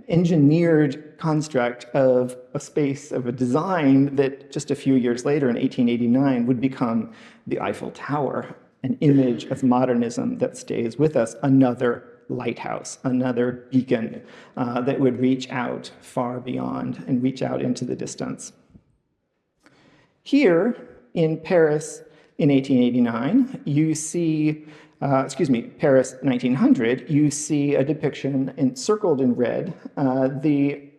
engineered construct of a space, of a design that just a few years later, in 1889, would become the Eiffel Tower, an image of modernism that stays with us, another lighthouse, another beacon that would reach out far beyond and reach out into the distance. Here in Paris in 1889, you see, Paris 1900, you see a depiction encircled in red, the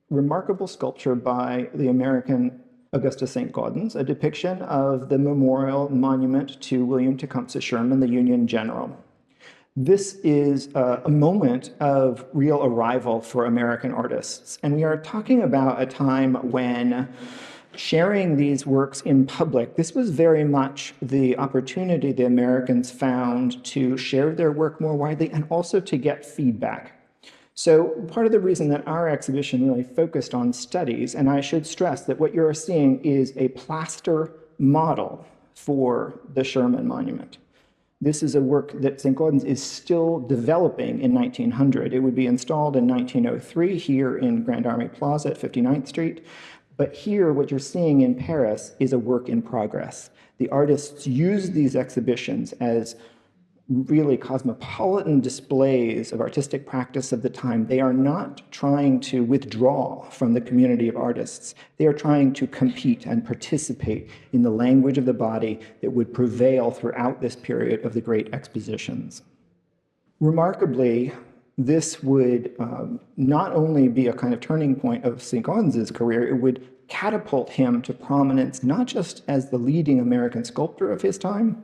remarkable sculpture by the American Augusta St. Gaudens, a depiction of the memorial monument to William Tecumseh Sherman, the Union General. This is a moment of real arrival for American artists. And we are talking about a time when sharing these works in public, this was very much the opportunity the Americans found to share their work more widely and also to get feedback. So part of the reason that our exhibition really focused on studies, and I should stress that what you're seeing is a plaster model for the Sherman Monument. This is a work that St. Gaudens is still developing in 1900. It would be installed in 1903 here in Grand Army Plaza at 59th Street. But here, what you're seeing in Paris is a work in progress. The artists use these exhibitions as really cosmopolitan displays of artistic practice of the time. They are not trying to withdraw from the community of artists. They are trying to compete and participate in the language of the body that would prevail throughout this period of the Great Expositions. Remarkably, this would not only be a kind of turning point of St. Gaudens' career, it would catapult him to prominence not just as the leading American sculptor of his time,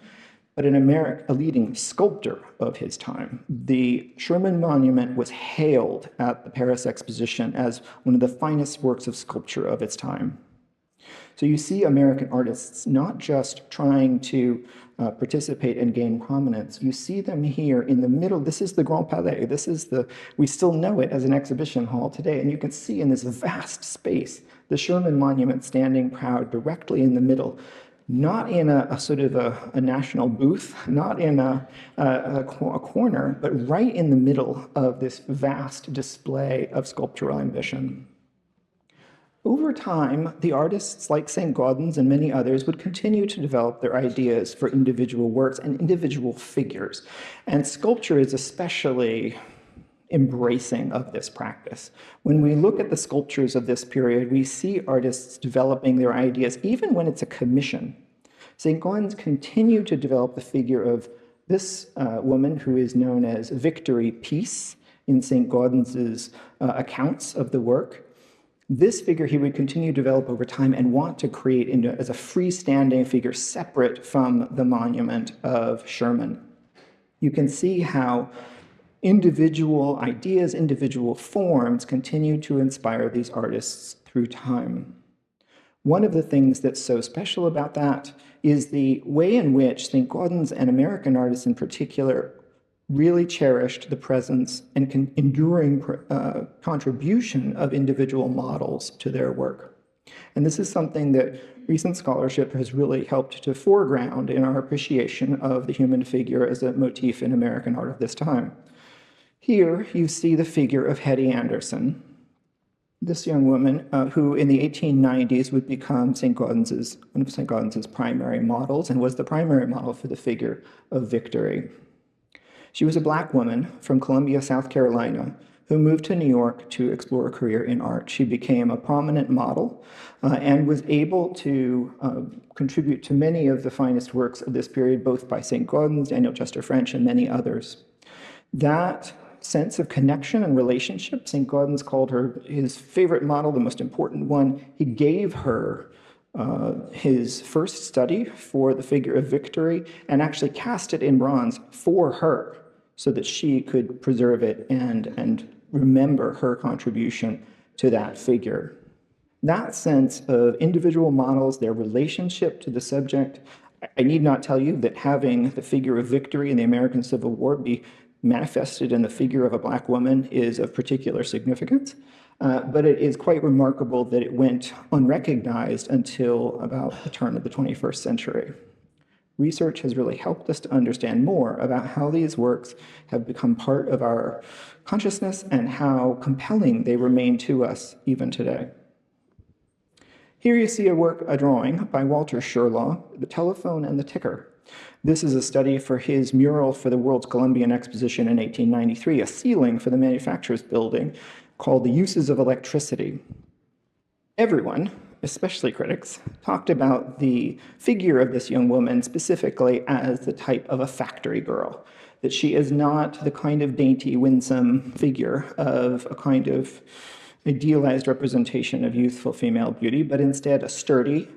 but a leading sculptor of his time. The Sherman Monument was hailed at the Paris Exposition as one of the finest works of sculpture of its time. So you see American artists not just trying to participate and gain prominence. You see them here in the middle. This is the Grand Palais. We still know it as an exhibition hall today. And you can see in this vast space, the Sherman Monument standing proud directly in the middle, not in a sort of a national booth, not in a corner, but right in the middle of this vast display of sculptural ambition. Over time, the artists like St. Gaudens and many others would continue to develop their ideas for individual works and individual figures. And sculpture is especially embracing of this practice. When we look at the sculptures of this period, we see artists developing their ideas, even when it's a commission. St. Gaudens continued to develop the figure of this woman who is known as Victory Peace in St. Gaudens's accounts of the work. This figure he would continue to develop over time and want to create as a freestanding figure separate from the monument of Sherman. You can see how individual ideas, individual forms continue to inspire these artists through time. One of the things that's so special about that is the way in which St. Gaudens and American artists in particular really cherished the presence and enduring contribution of individual models to their work. And this is something that recent scholarship has really helped to foreground in our appreciation of the human figure as a motif in American art of this time. Here you see the figure of Hetty Anderson, this young woman who in the 1890s would become one of St. Gaudens's primary models and was the primary model for the figure of Victory. She was a Black woman from Columbia, South Carolina, who moved to New York to explore a career in art. She became a prominent model and was able to contribute to many of the finest works of this period, both by St. Gaudens, Daniel Chester French, and many others. That sense of connection and relationship, St. Gaudens called her his favorite model, the most important one. He gave her his first study for the figure of Victory and actually cast it in bronze for her so that she could preserve it and remember her contribution to that figure. That sense of individual models, their relationship to the subject, I need not tell you that having the figure of Victory in the American Civil War be manifested in the figure of a Black woman is of particular significance. But it is quite remarkable that it went unrecognized until about the turn of the 21st century. Research has really helped us to understand more about how these works have become part of our consciousness and how compelling they remain to us even today. Here you see a drawing by Walter Sherlaw, The Telephone and the Ticker. This is a study for his mural for the World's Columbian Exposition in 1893, a ceiling for the Manufacturers Building called The Uses of Electricity. Everyone, especially critics, talked about the figure of this young woman specifically as the type of a factory girl, that she is not the kind of dainty, winsome figure of a kind of idealized representation of youthful female beauty, but instead a sturdy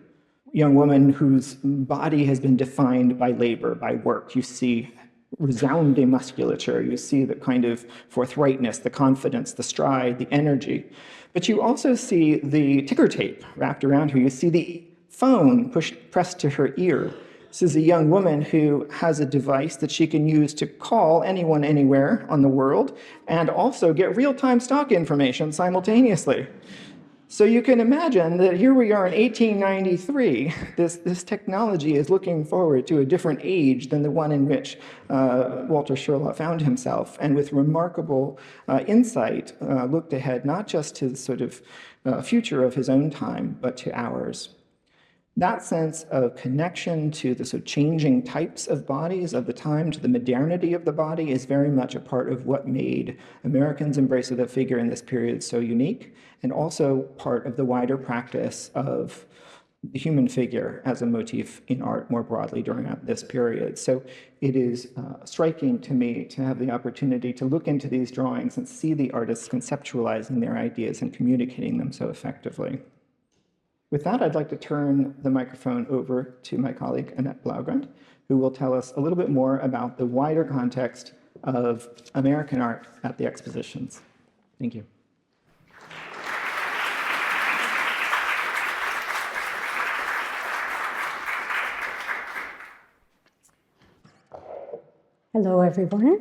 young woman whose body has been defined by labor, by work. You see resounding musculature, you see the kind of forthrightness, the confidence, the stride, the energy. But you also see the ticker tape wrapped around her. You see the phone pressed to her ear. This is a young woman who has a device that she can use to call anyone anywhere on the world and also get real-time stock information simultaneously. So you can imagine that here we are in 1893. This technology is looking forward to a different age than the one in which Walter Sherlaw found himself, and with remarkable insight looked ahead not just to the sort of future of his own time, but to ours. That sense of connection to the sort of changing types of bodies of the time, to the modernity of the body, is very much a part of what made Americans' embrace of the figure in this period so unique, and also part of the wider practice of the human figure as a motif in art more broadly during this period. So it is striking to me to have the opportunity to look into these drawings and see the artists conceptualizing their ideas and communicating them so effectively. With that, I'd like to turn the microphone over to my colleague, Annette Blaugrund, who will tell us a little bit more about the wider context of American art at the expositions. Thank you. Hello, everyone.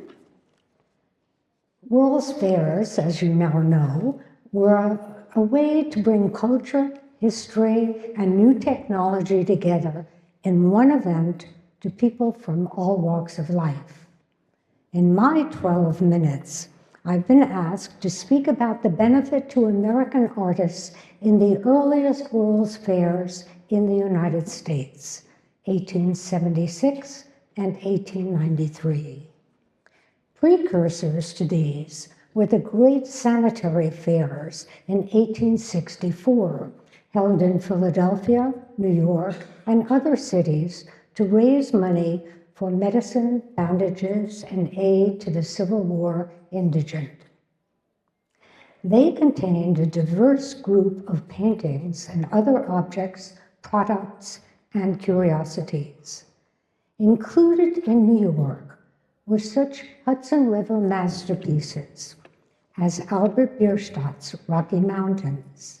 World's fairs, as you now know, were a way to bring culture, history, and new technology together in one event to people from all walks of life. In my 12 minutes, I've been asked to speak about the benefit to American artists in the earliest World's Fairs in the United States, 1876 and 1893. Precursors to these were the Great Sanitary Fairs in 1864, held in Philadelphia, New York, and other cities to raise money for medicine, bandages, and aid to the Civil War indigent. They contained a diverse group of paintings and other objects, products, and curiosities. Included in New York were such Hudson River masterpieces as Albert Bierstadt's Rocky Mountains,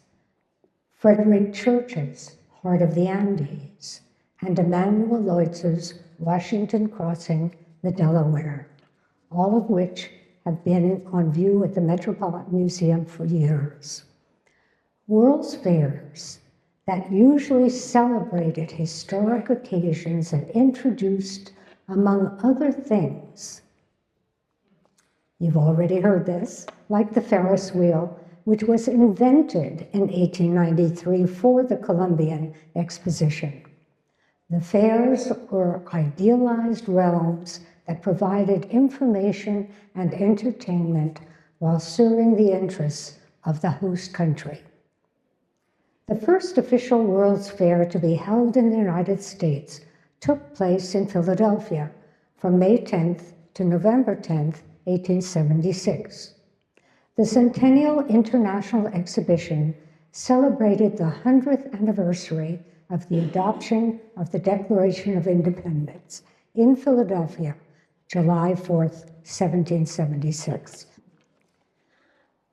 Frederick Church's Heart of the Andes, and Emanuel Lewitz's Washington Crossing the Delaware, all of which have been on view at the Metropolitan Museum for years. World's Fairs that usually celebrated historic occasions and introduced, among other things, you've already heard this, like the Ferris wheel, which was invented in 1893 for the Columbian Exposition. The fairs were idealized realms that provided information and entertainment while serving the interests of the host country. The first official World's Fair to be held in the United States took place in Philadelphia from May 10th to November 10th, 1876. The Centennial International Exhibition celebrated the 100th anniversary of the adoption of the Declaration of Independence in Philadelphia, July 4th, 1776.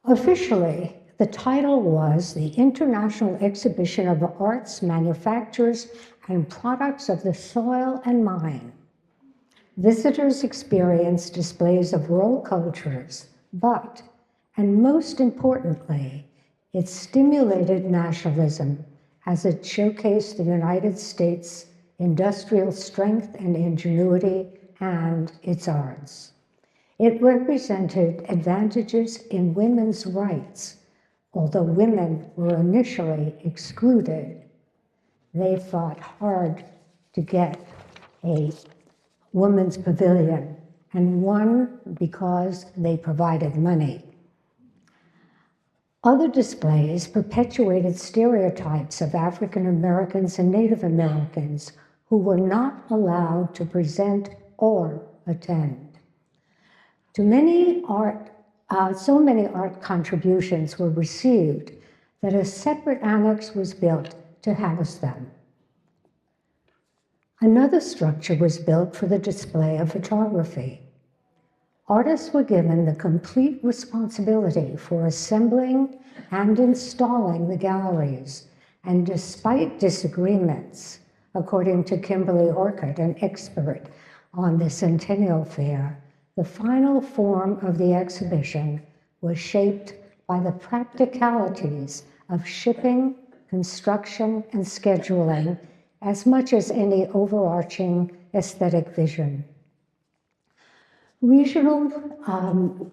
Officially, the title was the International Exhibition of Arts, Manufactures, and Products of the Soil and Mine. Visitors experienced displays of world cultures, but, and most importantly, it stimulated nationalism as it showcased the United States' industrial strength and ingenuity and its arts. It represented advantages in women's rights. Although women were initially excluded, they fought hard to get a women's pavilion and won because they provided money. Other displays perpetuated stereotypes of African Americans and Native Americans who were not allowed to present or attend. So many art contributions were received that a separate annex was built to house them. Another structure was built for the display of photography. Artists were given the complete responsibility for assembling and installing the galleries, and despite disagreements, according to Kimberly Orcutt, an expert on the Centennial Fair, the final form of the exhibition was shaped by the practicalities of shipping, construction, and scheduling as much as any overarching aesthetic vision. Regional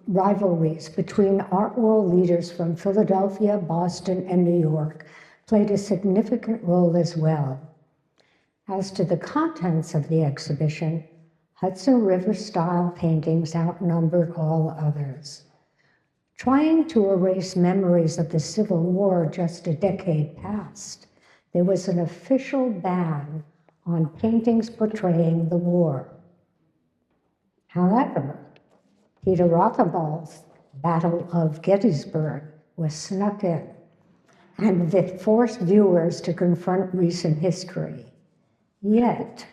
rivalries between art world leaders from Philadelphia, Boston, and New York played a significant role as well. As to the contents of the exhibition, Hudson River-style paintings outnumbered all others. Trying to erase memories of the Civil War just a decade past, there was an official ban on paintings portraying the war. However, Peter Rothenball's Battle of Gettysburg was snuck in, and it forced viewers to confront recent history. Yet,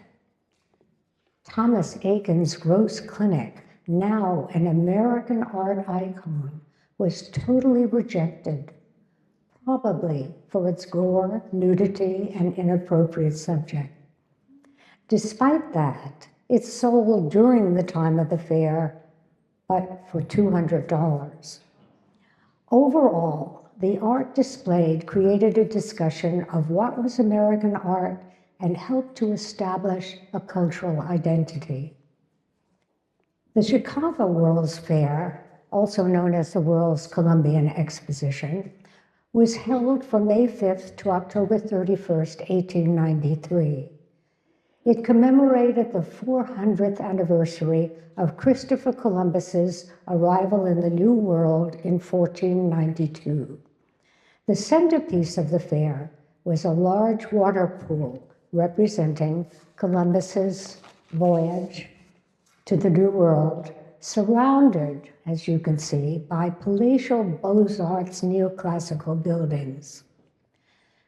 Thomas Aiken's Gross Clinic, now an American art icon, was totally rejected, probably for its gore, nudity, and inappropriate subject. Despite that, It's sold during the time of the fair, but for $200. Overall, the art displayed created a discussion of what was American art and helped to establish a cultural identity. The Chicago World's Fair, also known as the World's Columbian Exposition, was held from May 5th to October 31st, 1893. It commemorated the 400th anniversary of Christopher Columbus's arrival in the New World in 1492. The centerpiece of the fair was a large water pool representing Columbus's voyage to the New World, surrounded, as you can see, by palatial Beaux-Arts neoclassical buildings.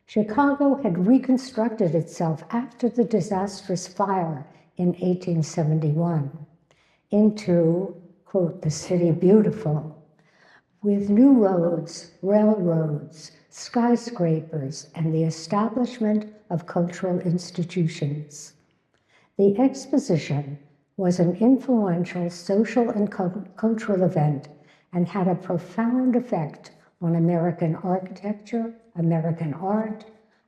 Chicago had reconstructed itself after the disastrous fire in 1871 into, quote, the city beautiful, with new roads, railroads, skyscrapers, and the establishment of cultural institutions. The exposition was an influential social and cultural event and had a profound effect on American architecture, American art,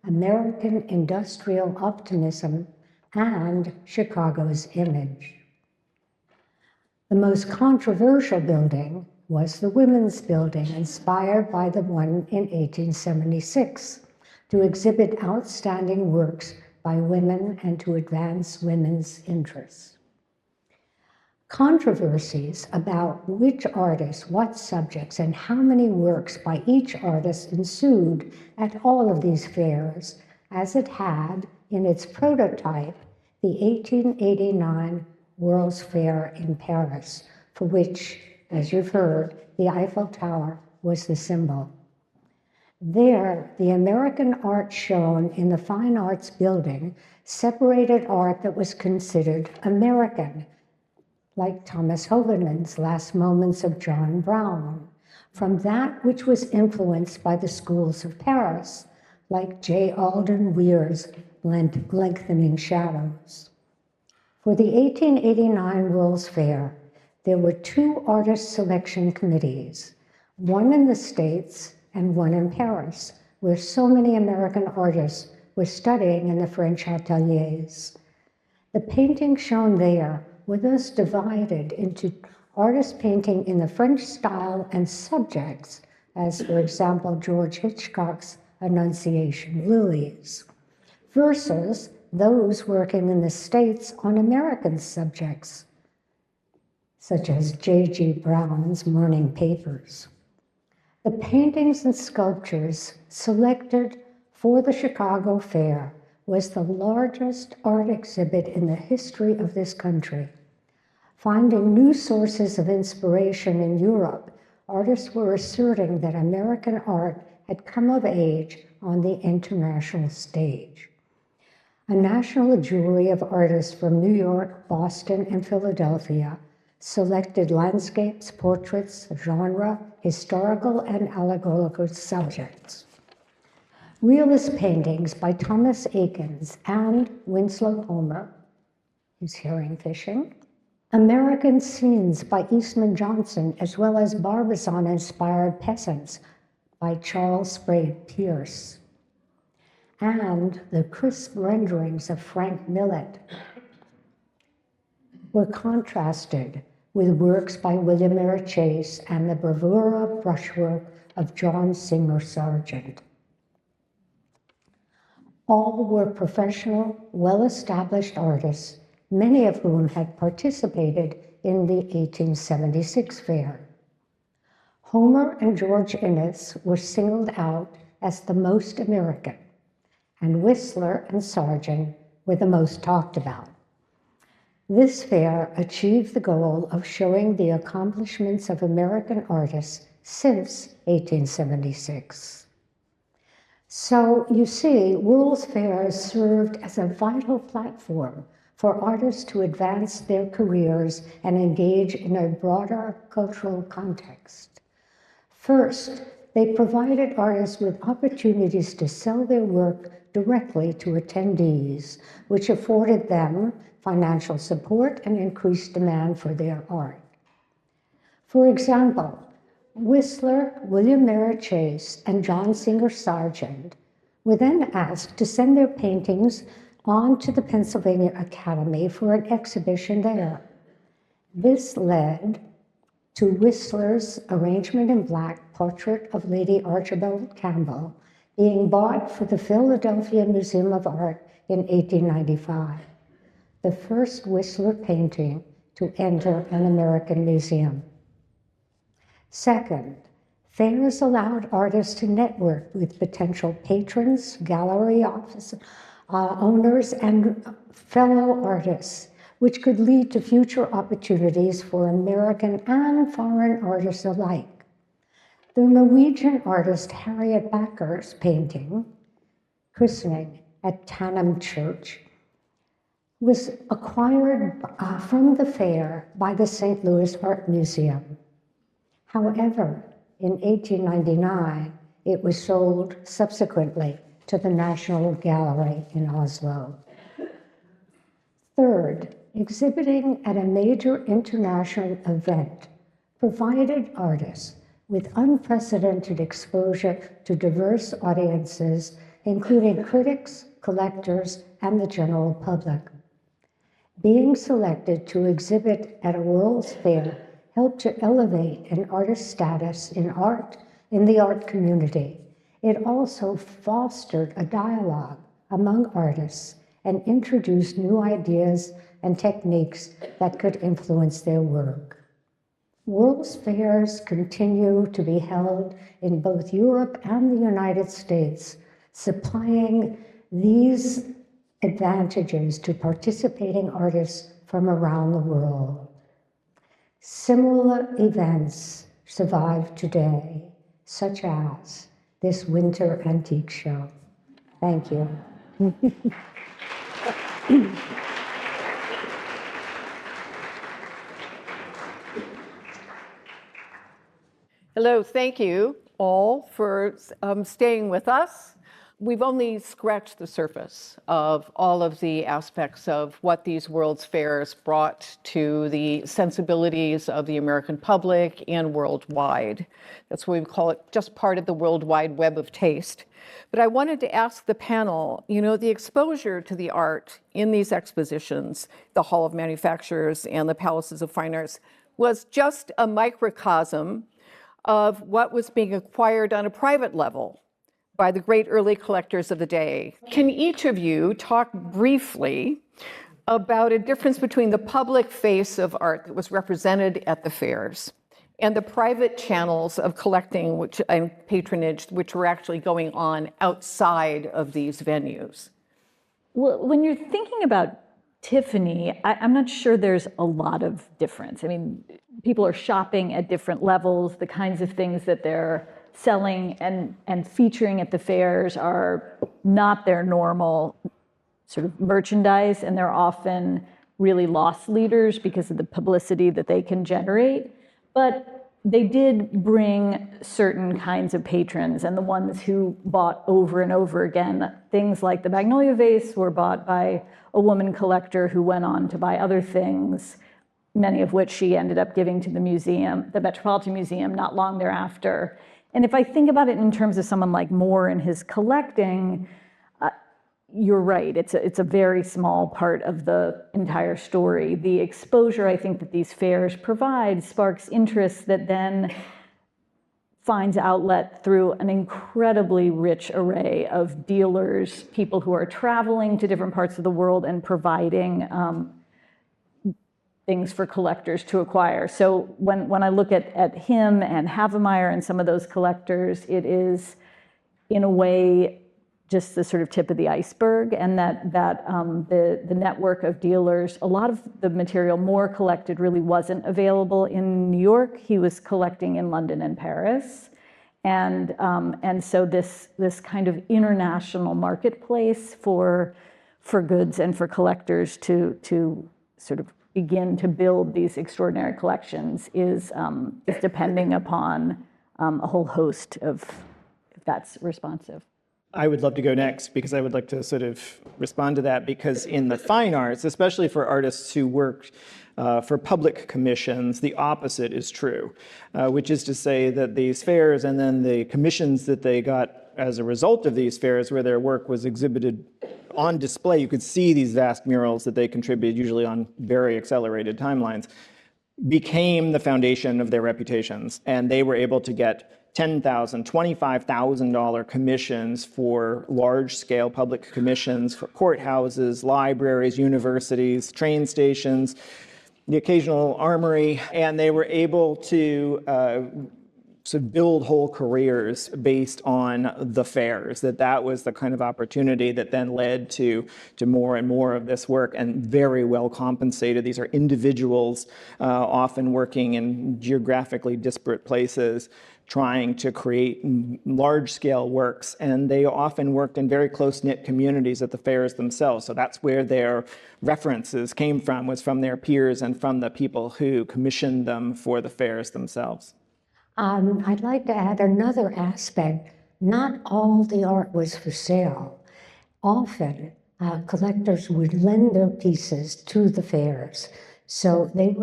American industrial optimism, and Chicago's image. The most controversial building was the Women's Building, inspired by the one in 1876, to exhibit outstanding works by women and to advance women's interests. Controversies about which artists, what subjects, and how many works by each artist ensued at all of these fairs, as it had in its prototype, the 1889 World's Fair in Paris, for which, as you've heard, the Eiffel Tower was the symbol. There, the American art shown in the Fine Arts Building separated art that was considered American, like Thomas Hovenman's Last Moments of John Brown, from that which was influenced by the schools of Paris, like J. Alden Weir's Lengthening Shadows. For the 1889 World's Fair, there were two artist selection committees, one in the States and one in Paris, where so many American artists were studying in the French ateliers. The paintings shown there were thus divided into artists painting in the French style and subjects, as for example, George Hitchcock's Annunciation Lilies, versus those working in the States on American subjects, such as J.G. Brown's Morning Papers. The paintings and sculptures selected for the Chicago Fair was the largest art exhibit in the history of this country. Finding new sources of inspiration in Europe, artists were asserting that American art had come of age on the international stage. A national jury of artists from New York, Boston, and Philadelphia selected landscapes, portraits, genre, historical, and allegorical subjects. Realist paintings by Thomas Eakins and Winslow Homer, who's herring fishing, American scenes by Eastman Johnson, as well as Barbizon-inspired peasants by Charles Sprague Pierce, and the crisp renderings of Frank Millet were contrasted with works by William R. Chase and the bravura brushwork of John Singer Sargent. All were professional, well-established artists, many of whom had participated in the 1876 fair. Homer and George Inness were singled out as the most American, and Whistler and Sargent were the most talked about. This fair achieved the goal of showing the accomplishments of American artists since 1876. So you see, World's Fairs served as a vital platform for artists to advance their careers and engage in a broader cultural context. First, they provided artists with opportunities to sell their work directly to attendees, which afforded them financial support and increased demand for their art. For example, Whistler, William Merritt Chase, and John Singer Sargent were then asked to send their paintings on to the Pennsylvania Academy for an exhibition there. This led to Whistler's arrangement in black portrait of Lady Archibald Campbell being bought for the Philadelphia Museum of Art in 1895, the first Whistler painting to enter an American museum. Second, fairs allowed artists to network with potential patrons, gallery owners, and fellow artists, which could lead to future opportunities for American and foreign artists alike. The Norwegian artist Harriet Backer's painting, Christening at Tanham Church, was acquired from the fair by the St. Louis Art Museum. However, in 1899, it was sold subsequently to the National Gallery in Oslo. Third, exhibiting at a major international event provided artists with unprecedented exposure to diverse audiences, including critics, collectors, and the general public. Being selected to exhibit at a World's Fair helped to elevate an artist's status in the art community. It also fostered a dialogue among artists and introduced new ideas and techniques that could influence their work. World's Fairs continue to be held in both Europe and the United States, supplying these advantages to participating artists from around the world. Similar events survive today, such as this winter antique show. Thank you. Hello, thank you all for staying with us. We've only scratched the surface of all of the aspects of what these World's Fairs brought to the sensibilities of the American public and worldwide. That's why we call it just part of the World Wide Web of taste. But I wanted to ask the panel, the exposure to the art in these expositions, the Hall of Manufacturers and the Palaces of Fine Arts, was just a microcosm of what was being acquired on a private level by the great early collectors of the day. Can each of you talk briefly about a difference between the public face of art that was represented at the fairs and the private channels of collecting and patronage which were actually going on outside of these venues? Well, when you're thinking about Tiffany, I'm not sure there's a lot of difference. I mean, people are shopping at different levels. The kinds of things that they're selling and featuring at the fairs are not their normal sort of merchandise, and they're often really loss leaders because of the publicity that they can generate. But they did bring certain kinds of patrons, and the ones who bought over and over again. Things like the Magnolia vase were bought by a woman collector who went on to buy other things, many of which she ended up giving to the museum, the Metropolitan Museum, not long thereafter. And if I think about it in terms of someone like Moore and his collecting, you're right, it's a very small part of the entire story. The exposure I think that these fairs provide sparks interest that then finds outlet through an incredibly rich array of dealers, people who are traveling to different parts of the world and providing things for collectors to acquire. So when I look at him and Havemeyer and some of those collectors, it is in a way just the sort of tip of the iceberg, and that the network of dealers, a lot of the material Moore collected really wasn't available in New York. He was collecting in London and Paris. And so this kind of international marketplace for goods and for collectors to sort of begin to build these extraordinary collections is depending upon a whole host of, if that's responsive. I would love to go next because I would like to sort of respond to that, because in the fine arts, especially for artists who work for public commissions, the opposite is true, which is to say that these fairs and then the commissions that they got as a result of these fairs where their work was exhibited on display, you could see these vast murals that they contributed, usually on very accelerated timelines, became the foundation of their reputations. And they were able to get $10,000, $25,000 commissions for large-scale public commissions for courthouses, libraries, universities, train stations, the occasional armory, and they were able to sort of build whole careers based on the fairs. That was the kind of opportunity that then led to more and more of this work, and very well compensated. These are individuals, often working in geographically disparate places, trying to create large-scale works, and they often worked in very close-knit communities at the fairs themselves. So that's where their references came from, was from their peers and from the people who commissioned them for the fairs themselves. I'd like to add another aspect. Not all the art was for sale. Often, collectors would lend their pieces to the fairs. So they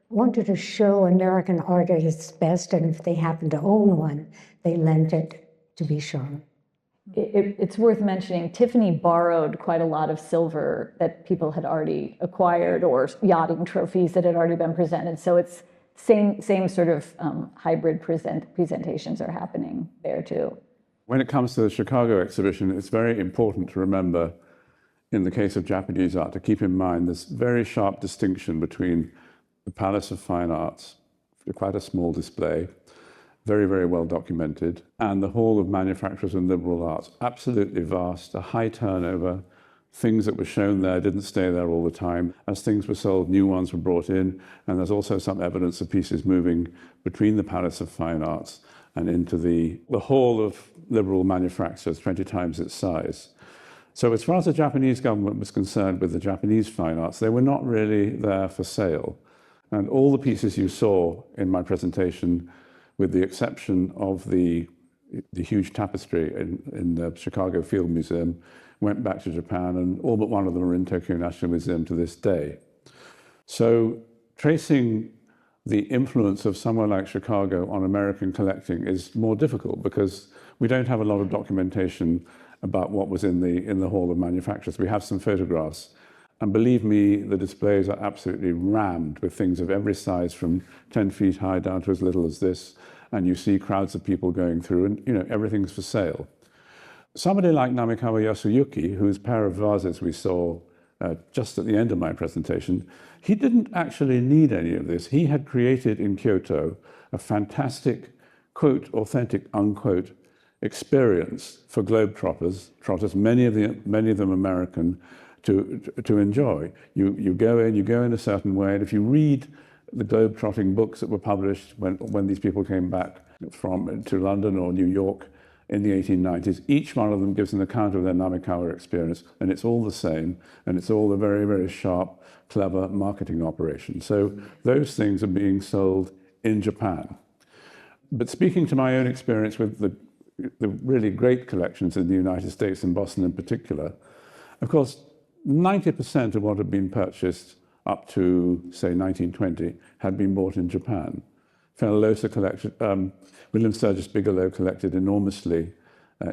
wanted to show American art at its best, and if they happened to own one, they lent it to be shown. It's worth mentioning, Tiffany borrowed quite a lot of silver that people had already acquired, or yachting trophies that had already been presented. So it's same sort of hybrid presentations are happening there too. When it comes to the Chicago exhibition, it's very important to remember, in the case of Japanese art, to keep in mind this very sharp distinction between the Palace of Fine Arts, quite a small display, very, very well documented, and the Hall of Manufacturers and Liberal Arts, absolutely vast, a high turnover. Things that were shown there didn't stay there all the time. As things were sold, new ones were brought in, and there's also some evidence of pieces moving between the Palace of Fine Arts and into the Hall of Liberal Manufacturers, 20 times its size. So as far as the Japanese government was concerned with the Japanese fine arts, they were not really there for sale. And all the pieces you saw in my presentation, with the exception of the huge tapestry in the Chicago Field Museum, went back to Japan, and all but one of them are in Tokyo National Museum to this day. So tracing the influence of somewhere like Chicago on American collecting is more difficult, because we don't have a lot of documentation about what was in the Hall of Manufacturers. We have some photographs, and believe me, the displays are absolutely rammed with things of every size, from 10 feet high down to as little as this, and you see crowds of people going through, and everything's for sale. Somebody like Namikawa Yasuyuki, whose pair of vases we saw just at the end of my presentation, he didn't actually need any of this. He had created in Kyoto a fantastic, quote, authentic, unquote, experience for globetrotters, many of them American, to enjoy. You go in a certain way, and if you read the globetrotting books that were published when these people came back to London or New York in the 1890s, each one of them gives an account of their Namikawa experience, and it's all the same, and it's all a very, very sharp, clever marketing operation. So those things are being sold in Japan. But speaking to my own experience with the really great collections in the United States, in Boston in particular, of course, 90% of what had been purchased up to, say, 1920 had been bought in Japan. Fenellosa collected, William Sturgis Bigelow collected enormously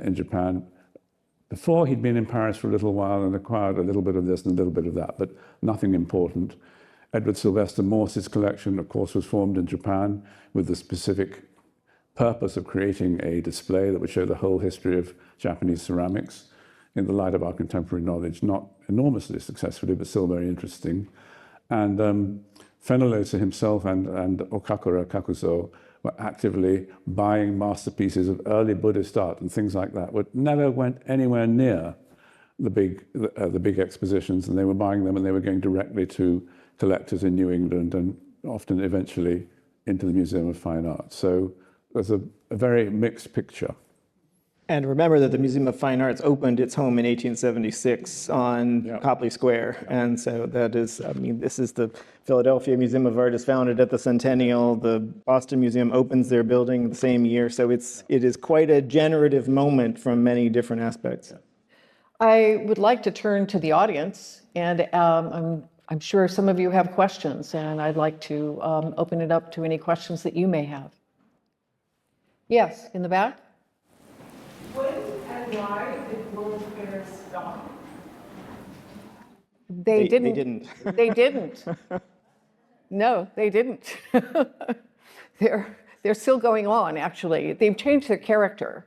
in Japan. Before, he'd been in Paris for a little while and acquired a little bit of this and a little bit of that, but nothing important. Edward Sylvester Morse's collection, of course, was formed in Japan with the specific purpose of creating a display that would show the whole history of Japanese ceramics in the light of our contemporary knowledge, not enormously successfully, but still very interesting. And Fenellosa himself and Okakura Kakuzo were actively buying masterpieces of early Buddhist art and things like that, but never went anywhere near the big expositions, and they were buying them and they were going directly to collectors in New England and often eventually into the Museum of Fine Arts. So there's a very mixed picture. And remember that the Museum of Fine Arts opened its home in 1876 on Copley Square. And so that is, I mean, this is the Philadelphia Museum of Art is founded at the centennial. The Boston Museum opens their building the same year. So it is quite a generative moment from many different aspects. I would like to turn to the audience, and I'm sure some of you have questions, and I'd like to open it up to any questions that you may have. Yes, in the back? When and why did World Fairs stop? They didn't. They didn't. No, they didn't. They're still going on, actually. They've changed their character.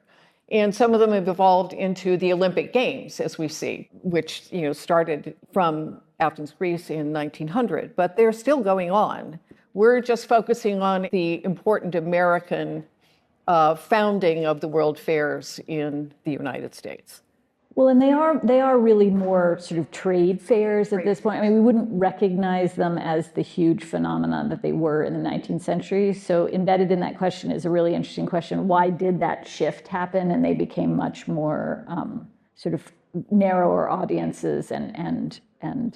And some of them have evolved into the Olympic Games, as we see, which started from Athens, Greece in 1900. But they're still going on. We're just focusing on the important American founding of the World Fairs in the United States. Well, and they are really more sort of trade fairs at this point. I mean, we wouldn't recognize them as the huge phenomenon that they were in the 19th century. So embedded in that question is a really interesting question. Why did that shift happen and they became much more sort of narrower audiences and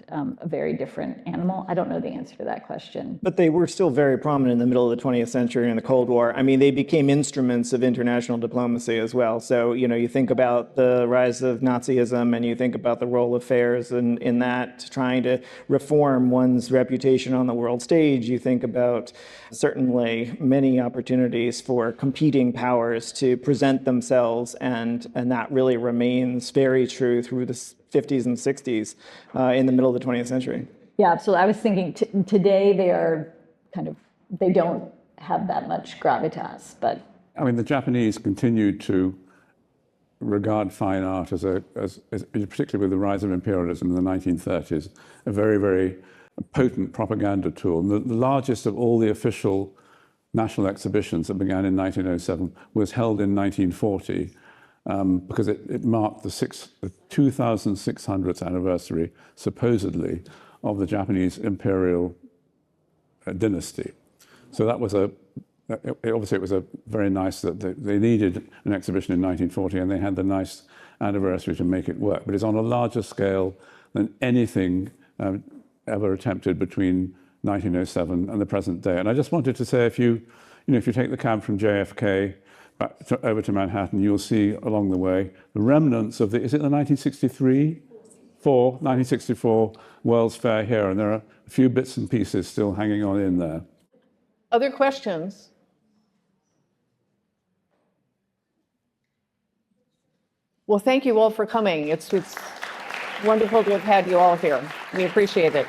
a very different animal? I don't know the answer to that question. But they were still very prominent in the middle of the 20th century and the Cold War. I mean, they became instruments of international diplomacy as well. So, you think about the rise of Nazism and you think about the role of fairs in that, trying to reform one's reputation on the world stage. You think about certainly many opportunities for competing powers to present themselves, and that really remains very true through the 50s and 60s in the middle of the 20th century. Yeah, absolutely. I was thinking today they don't have that much gravitas, but. I mean, the Japanese continued to regard fine art as particularly with the rise of imperialism in the 1930s, a very, very potent propaganda tool. And the largest of all the official national exhibitions that began in 1907 was held in 1940. Because it marked the 2600th anniversary, supposedly, of the Japanese imperial dynasty. So that was obviously it was a very nice that they needed an exhibition in 1940, and they had the nice anniversary to make it work. But it's on a larger scale than anything ever attempted between 1907 and the present day. And I just wanted to say, if you take the cab from JFK over to Manhattan, you'll see along the way the remnants of is it the 1964 World's Fair here, and there are a few bits and pieces still hanging on in there. Other questions? Well, thank you all for coming. It's wonderful to have had you all here. We appreciate it.